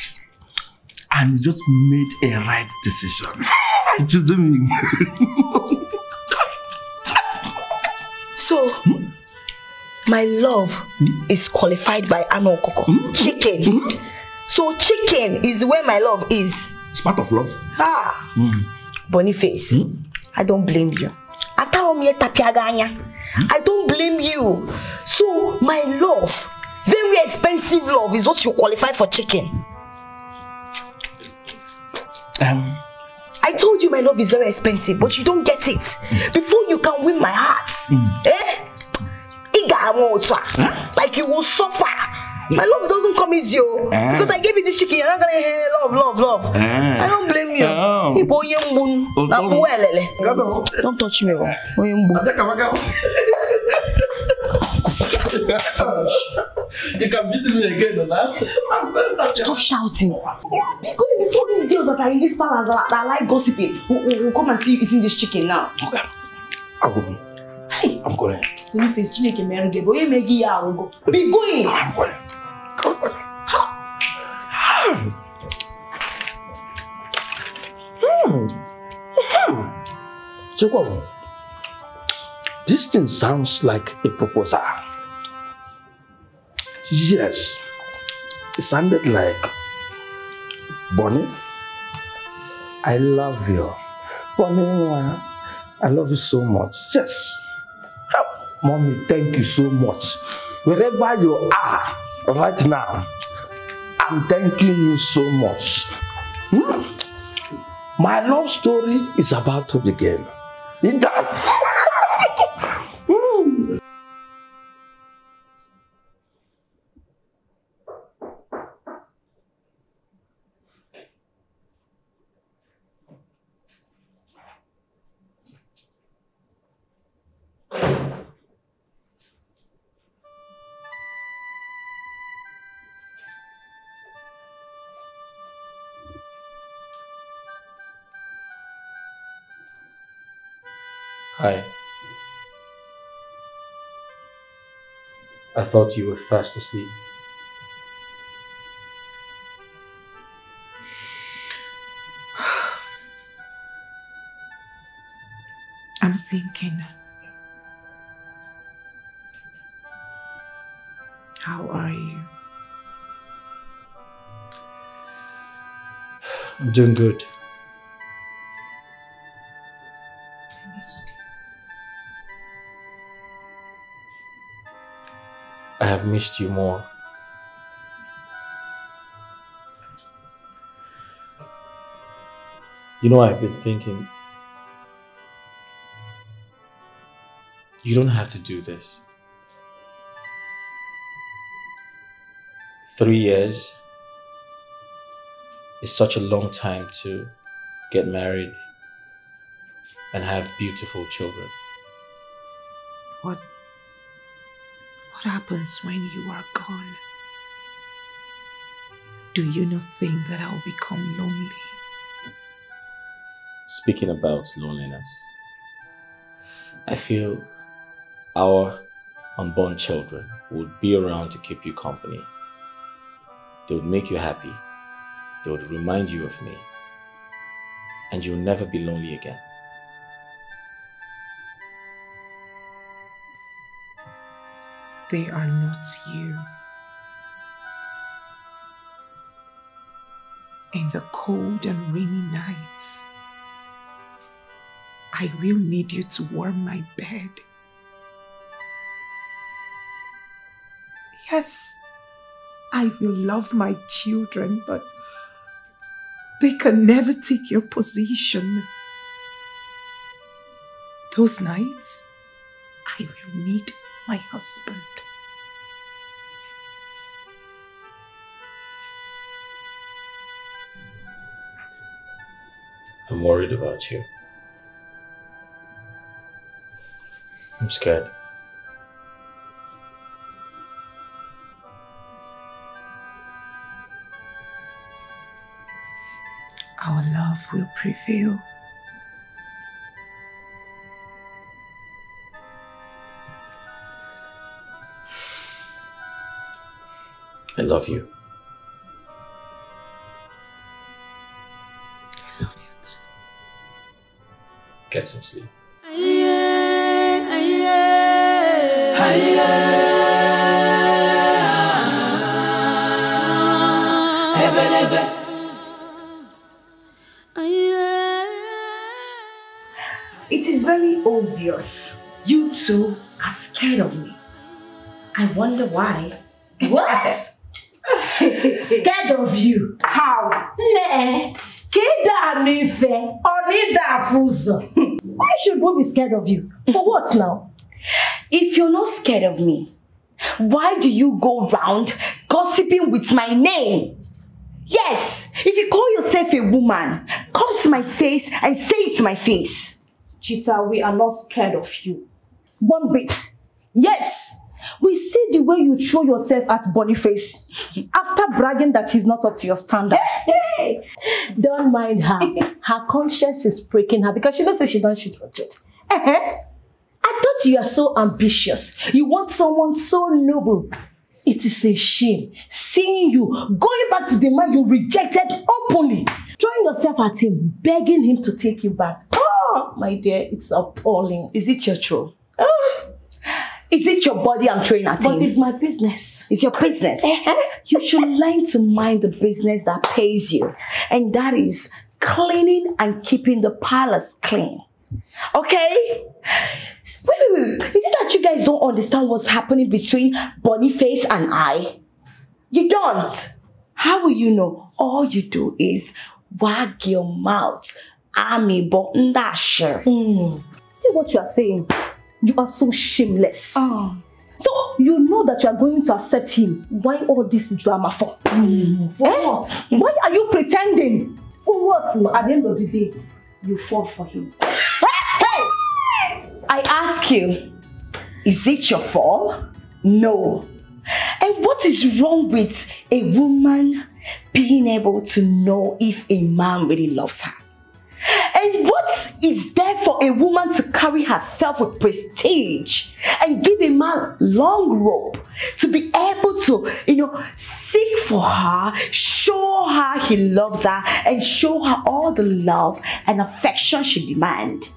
And you just made a right decision. It isn't me. So, my love is qualified by Ano Koko. Chicken. So chicken is where my love is. It's part of love. Boniface, I don't blame you. I don't blame you. So my love, very expensive love, is what you qualify for chicken. I told you my love is very expensive, but you don't get it. Before you can win my heart, like you will suffer. My love doesn't come easy, because I gave you this chicken. You're not gonna hear love. I don't blame you. Don't touch me. You can beat me again, huh? Stop shouting. Before these girls that are in this palace that like gossiping, will come and see you eating this chicken now. Okay. I'm going. When you face Chinenye married, be going. I'm going. This thing sounds like a proposal. Yes, it sounded like, Bonnie, I love you. Bonnie, I love you so much. Yes. Mommy, thank you so much. Wherever you are right now, I'm thanking you so much. My love story is about to begin. Hi. I thought you were fast asleep. I'm thinking. How are you? I'm doing good. I missed you. I have missed you more. You know, I've been thinking, you don't have to do this. 3 years is such a long time to get married and have beautiful children. What happens when you are gone? Do you not think that I'll become lonely? Speaking about loneliness, I feel our unborn children would be around to keep you company. They would make you happy. They would remind you of me. And you'll never be lonely again. They are not you. In the cold and rainy nights, I will need you to warm my bed. Yes, I will love my children, but they can never take your position. Those nights, I will need my husband. I'm worried about you. I'm scared. Our love will prevail. I love you. I love you too. Get some sleep. It is very obvious you two are scared of me. I wonder why. What? Scared of you? How? Nah. Why should we be scared of you? For what now? If you're not scared of me, why do you go round gossiping with my name? Yes, if you call yourself a woman, come to my face and say it to my face. Chita, we are not scared of you. One bit. Yes, we see the way you throw yourself at Boniface after bragging that he's not up to your standard. Don't mind her. Her conscience is breaking her because she knows that she don't shoot for church. I thought you are so ambitious. You want someone so noble. It is a shame seeing you going back to the man you rejected openly, throwing yourself at him, begging him to take you back. Oh, my dear, it's appalling. Is it your true? Is it your body I'm throwing at him? But it's my business. It's your business. You should learn to mind the business that pays you. And that is cleaning and keeping the palace clean. Okay? Wait. Is it that you guys don't understand what's happening between Boniface and I? You don't. How will you know? All you do is wag your mouth. See what you are saying? You are so shameless. So you know that you are going to accept him. Why all this drama for? For what? Why are you pretending? For what? At the end of the day, you fall for him. I ask you, is it your fault? No. And what is wrong with a woman being able to know if a man really loves her? And what is there for a woman to carry herself with prestige and give a man long rope to be able to, seek for her, show her he loves her, and show her all the love and affection she demands?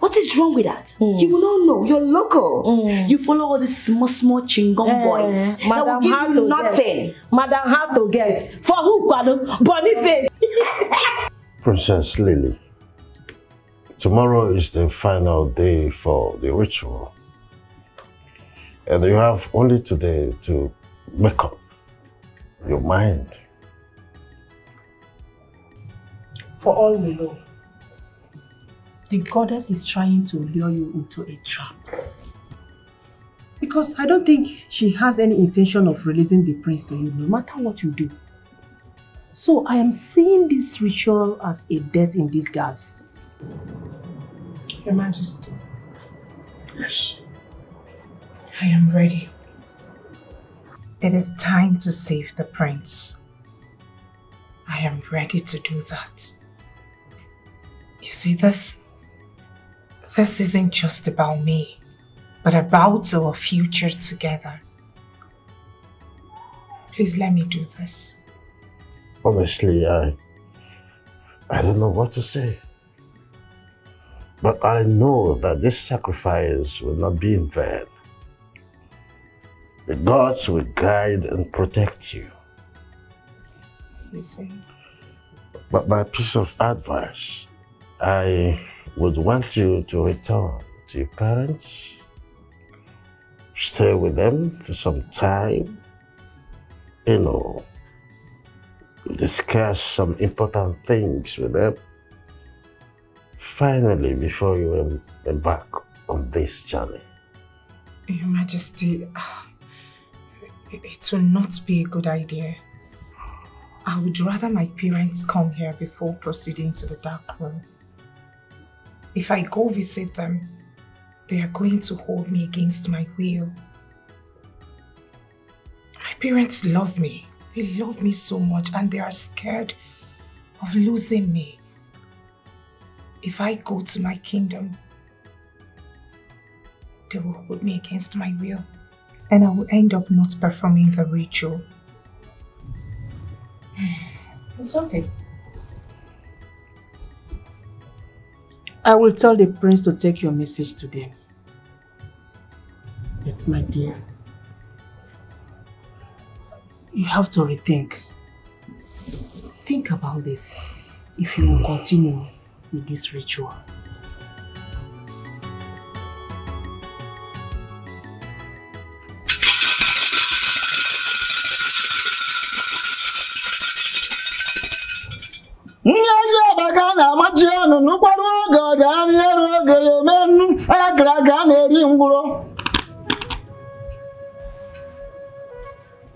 What is wrong with that? You will not know. You're local. You follow all these small chingom boys that will give you nothing. Madam, how to get? For who, Boniface? Princess Lily, tomorrow is the final day for the ritual. And you have only today to make up your mind. For all we know, the goddess is trying to lure you into a trap. Because I don't think she has any intention of releasing the prince to you, no matter what you do. So I am seeing this ritual as a death in disguise. Your Majesty. Yes. I am ready. It is time to save the prince. I am ready to do that. You see, this isn't just about me, but about our future together. Please let me do this. Honestly, I don't know what to say. But I know that this sacrifice will not be in vain. The gods will guide and protect you. Listen. But my piece of advice, I would want you to return to your parents, stay with them for some time, discuss some important things with them. Finally, before you embark on this journey. Your Majesty, it will not be a good idea. I would rather my parents come here before proceeding to the dark room. If I go visit them, they are going to hold me against my will. My parents love me. They love me so much and they are scared of losing me. If I go to my kingdom, they will hold me against my will and I will end up not performing the ritual. It's okay. I will tell the prince to take your message to them. Yes, my dear. You have to rethink. Think about this if you will continue with this ritual.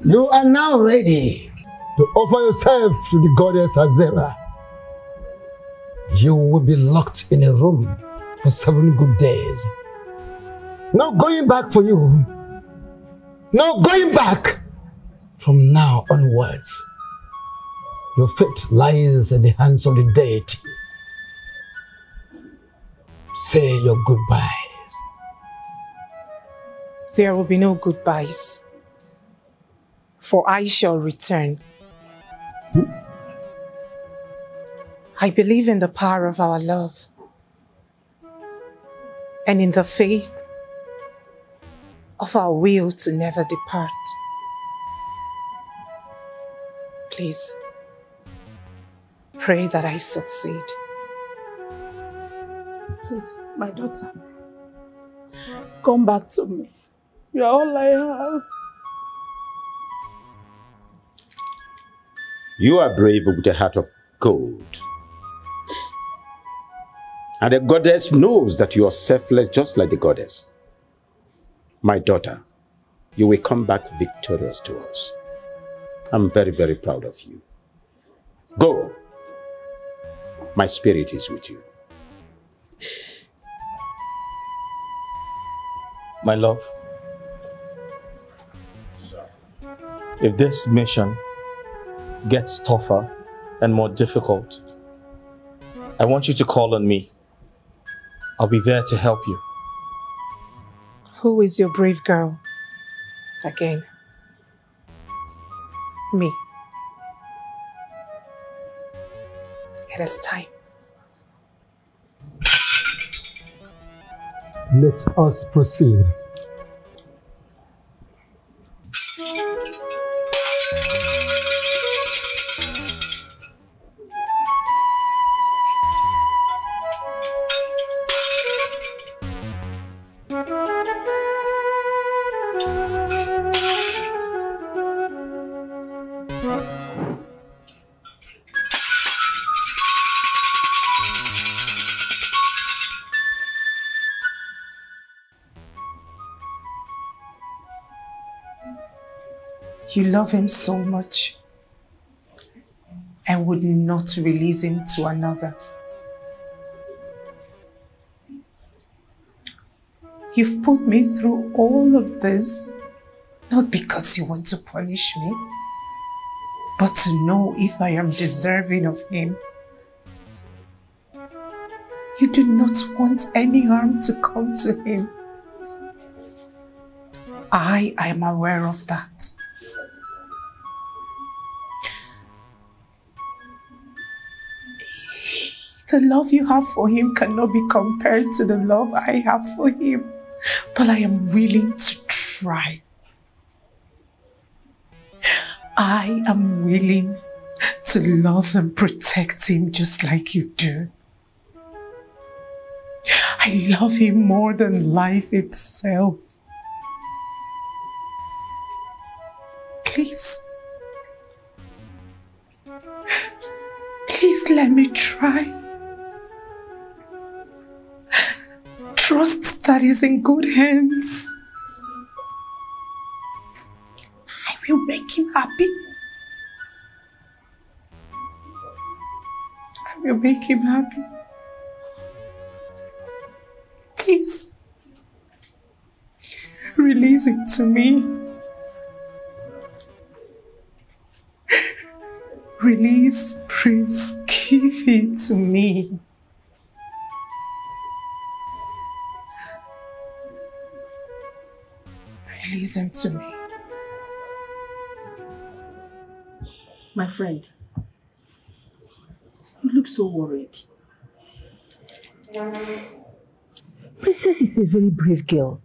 You are now ready to offer yourself to the goddess Azera. You will be locked in a room for 7 good days. No going back for you. No going back from now onwards. Your fate lies in the hands of the deity. Say your goodbyes. There will be no goodbyes, for I shall return. I believe in the power of our love and in the faith of our will to never depart. Please, pray that I succeed. Please, my daughter, come back to me. You are all I have. You are brave with a heart of gold. And the goddess knows that you are selfless just like the goddess. My daughter, you will come back victorious to us. I'm very, very proud of you. Go. My spirit is with you. My love, if this mission gets tougher and more difficult, I want you to call on me. I'll be there to help you. Who is your brave girl? Again. Me. It is time. Let us proceed. You love him so much and would not release him to another. You've put me through all of this, not because you want to punish me, but to know if I am deserving of him. You do not want any harm to come to him. I am aware of that. The love you have for him cannot be compared to the love I have for him, but I am willing to try. I am willing to love and protect him just like you do. I love him more than life itself. Please, please let me try. Trust that is in good hands. I will make him happy. will make him happy. Please, release him to me. Release Prince Qeen to me. Release him to me. My friend, you look so worried. Princess is a very brave girl.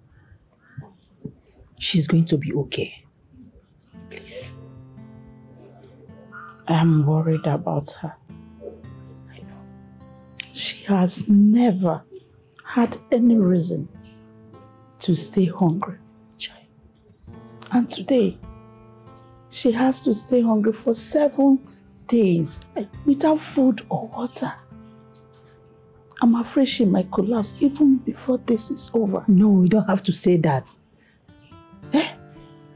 She's going to be okay. Please. I'm worried about her. I know. She has never had any reason to stay hungry. And today, she has to stay hungry for 7 days without food or water. I'm afraid she might collapse even before this is over. No, we don't have to say that.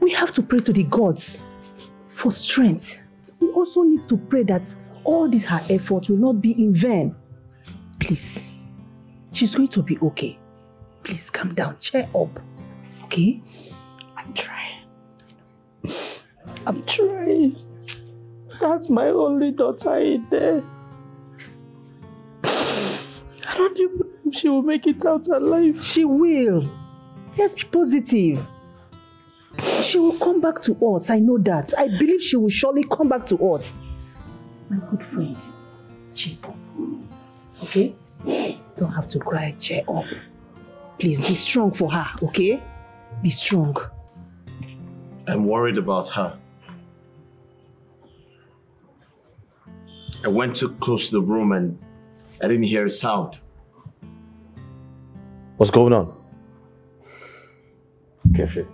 We have to pray to the gods for strength. We also need to pray that all this her effort will not be in vain. Please, she's going to be okay. Please calm down, cheer up, okay? I'm trying. I'm trying. That's my only daughter in there. I don't even know if she will make it out alive. She will. Let's be positive. She will come back to us, I know that. I believe she will surely come back to us. My good friend, cheer up. Okay? Don't have to cry, cheer up. Please be strong for her, okay? Be strong. I'm worried about her. I went too close to the room and I didn't hear a sound. What's going on? Kefi,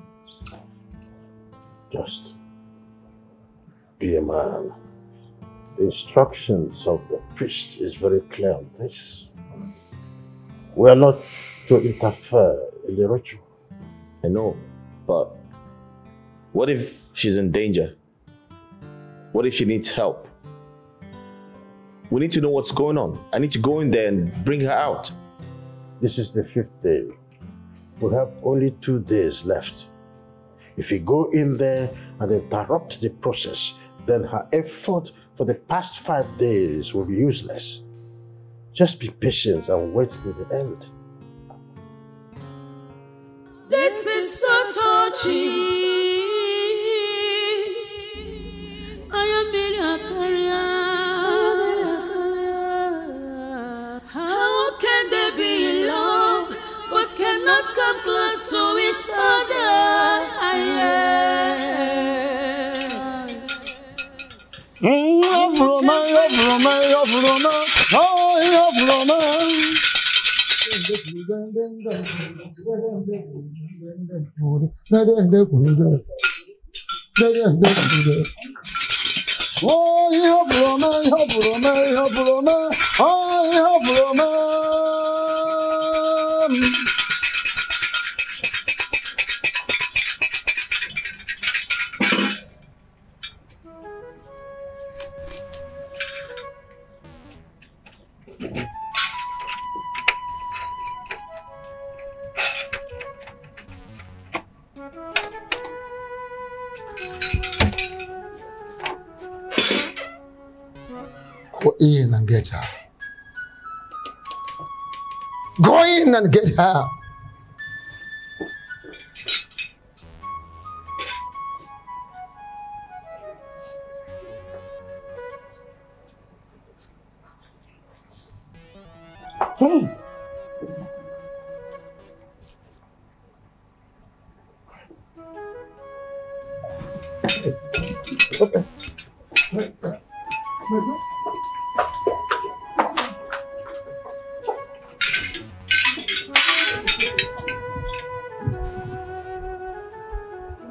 just be a man. The instructions of the priest is very clear on this. We are not to interfere in the ritual. I know, but what if she's in danger? What if she needs help? We need to know what's going on. I need to go in there and bring her out. This is the 5th day. We have only 2 days left. If we go in there and interrupt the process, then her effort for the past 5 days will be useless. Just be patient and wait till the end. This is so touchy. I am how can they be in love but cannot come close to each other? Go in and get her. Go in and get her. Hey. Okay.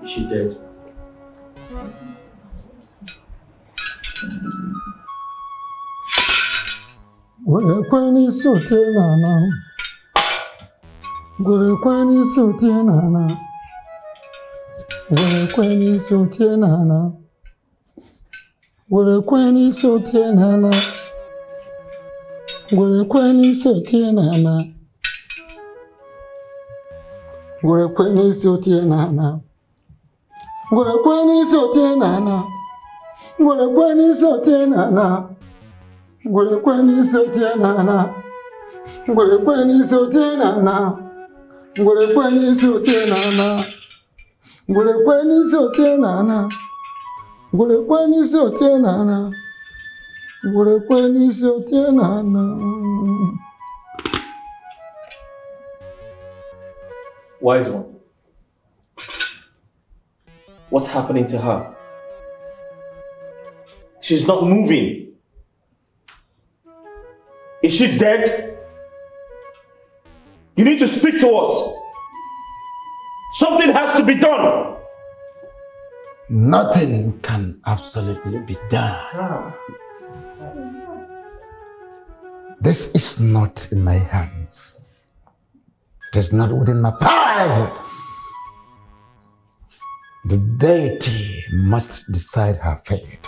Is she dead? Gwekweni sote nana. Gwekweni sote nana. Gwekweni sote nana. Gwekweni sote nana. Ngwere kweni sotie nana. Ngwere kweni sotie nana. Ngwere kweni sotie nana. Ngwere kweni sotie nana. Ngwere kweni sotie nana. Ngwere kweni sotie nana. Ngwere kweni sotie nana. Ngwere kweni sotie nana. Ngwere kweni sotie nana. Ngwere kweni sotie nana. Wise one. What's happening to her? She's not moving. Is she dead? You need to speak to us. Something has to be done. Nothing can absolutely be done. This is not in my hands. It is not within my powers. The deity must decide her fate.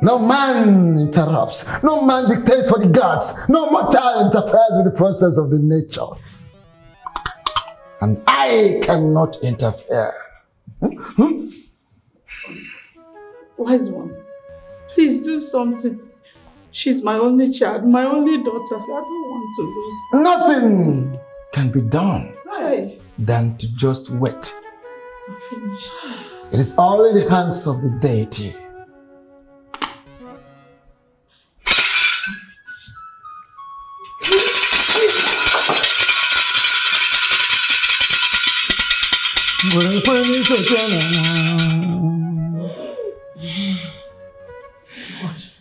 No man interrupts. No man dictates for the gods. No mortal interferes with the process of the nature. And I cannot interfere. Wise one, please do something. She's my only child, my only daughter. I don't want to lose her. Nothing can be done than to just wait. I'm finished. It is all in the hands of the deity. What?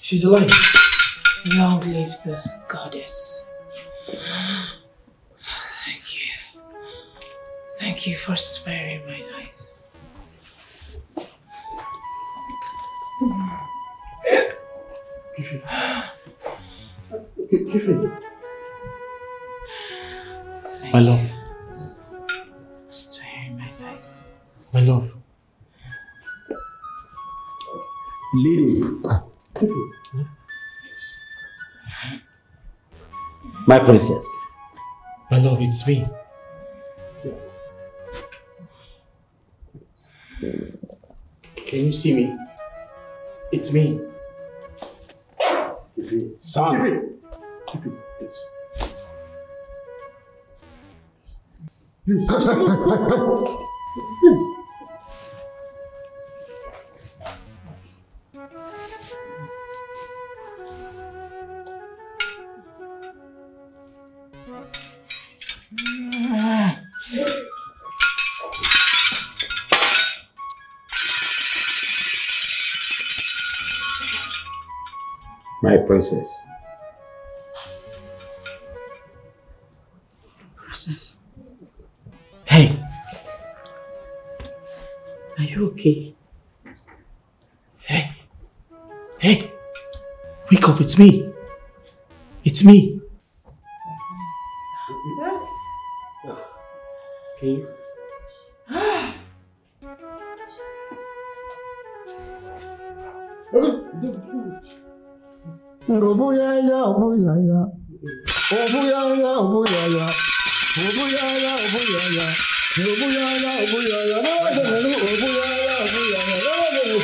She's alive. Long live the goddess. Thank you. Thank you for sparing my life. Qeen. Thank My love. you for sparing my life. My love. Lily. My princess. My love, it's me. Can you see me? It's me. Son. Please. Please. My princess. Princess, Hey, are you okay? hey, hey, wake up, it's me. It's me. Can you? Obuyaya, obuyaya. Obuyaya, obuyaya. Obuyaya, obuyaya. Obuyaya, obuyaya.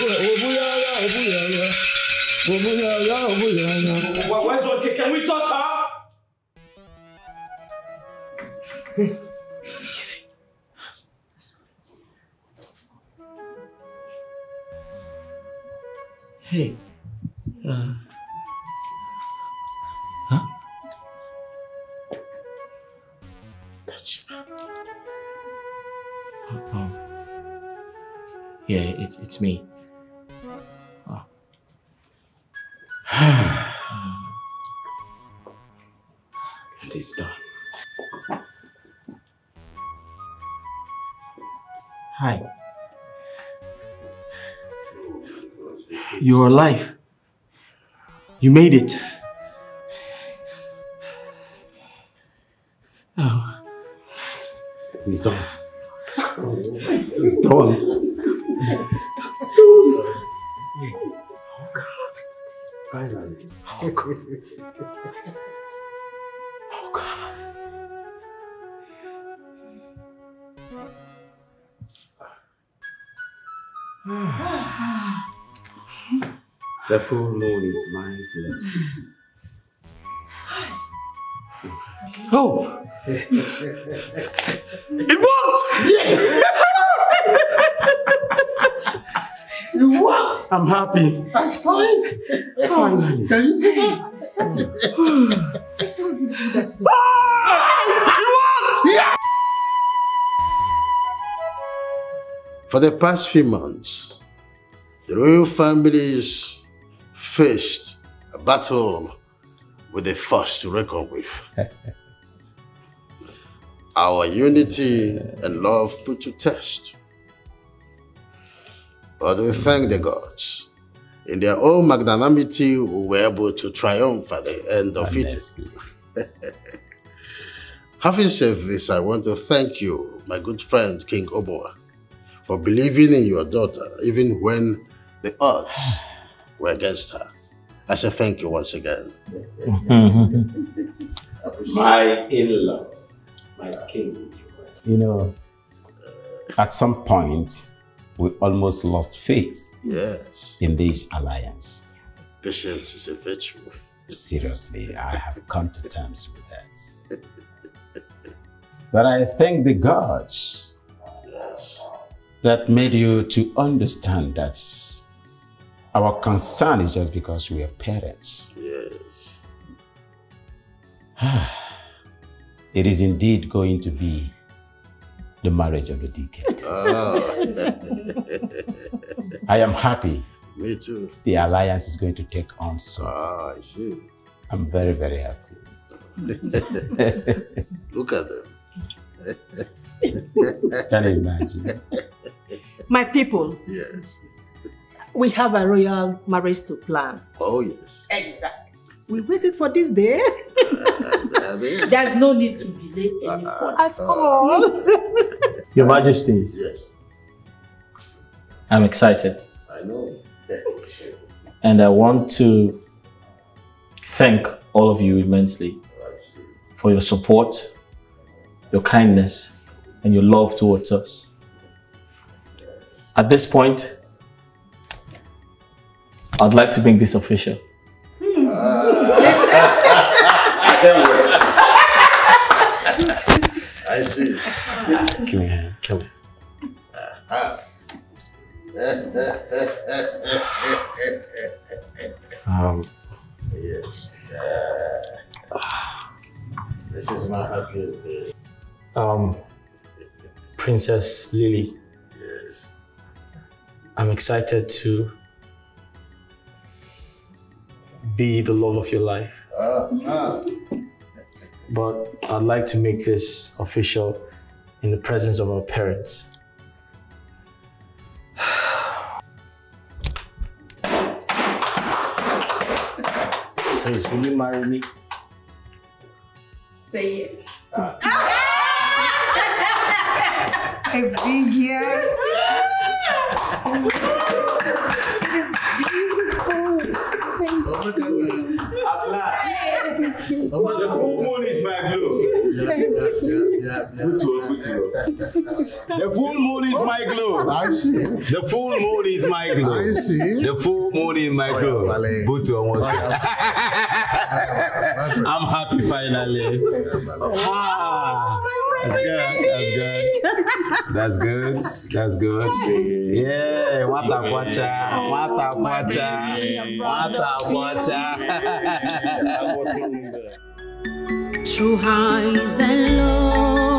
Obuyaya, obuyaya. Obuyaya, obuyaya. Where's okay? Can we touch her? Hey. Huh? Touch. Oh. Yeah, it's me. Oh. It is done. Hi. You're alive. You made it. Oh. It's done. It's done. It's done. Finally. Oh, God. Oh, God. The full moon is my blood. Oh! It worked! Yes! It worked! I'm happy. I saw it! Finally. Can you see that? It worked! Yeah! For the past few months, the royal families faced a battle with a force to reckon with. Our unity and love put to test. But we thank the gods. In their own magnanimity, we were able to triumph at the end of it. Having said this, I want to thank you, my good friend, King Ubah, for believing in your daughter, even when the odds were against her. I say thank you once again. My in-law, my king. You know, at some point, we almost lost faith in this alliance. Patience is a virtue. Seriously, I have come to terms with that. But I thank the gods that made you to understand that our concern is just because we are parents. Yes. It is indeed going to be the marriage of the decade. I am happy. Me too. The alliance is going to take on soon. I see. I'm very, very happy. Look at them. Can you imagine? My people. Yes. We have a royal marriage to plan. Oh, yes. Exactly. We waited for this day. There's no need to delay any further. At all. Your Majesties. Yes. I'm excited. I know. And I want to thank all of you immensely for your support, your kindness, and your love towards us. At this point, I'd like to make this official. I see. Come here, come here. Yes. This is my happiest day. Princess Lily. Yes. I'm excited to be the love of your life. But I'd like to make this official in the presence of our parents. Please, will you marry me? Say yes. A big yes. It's beautiful. Thank you. The full moon is my glow. The full moon is my glow. I see. The full moon is my glow. I see. The full moon is my glow. I'm happy finally. That's good. That's good. Yeah, what a watcha. True highs and lows.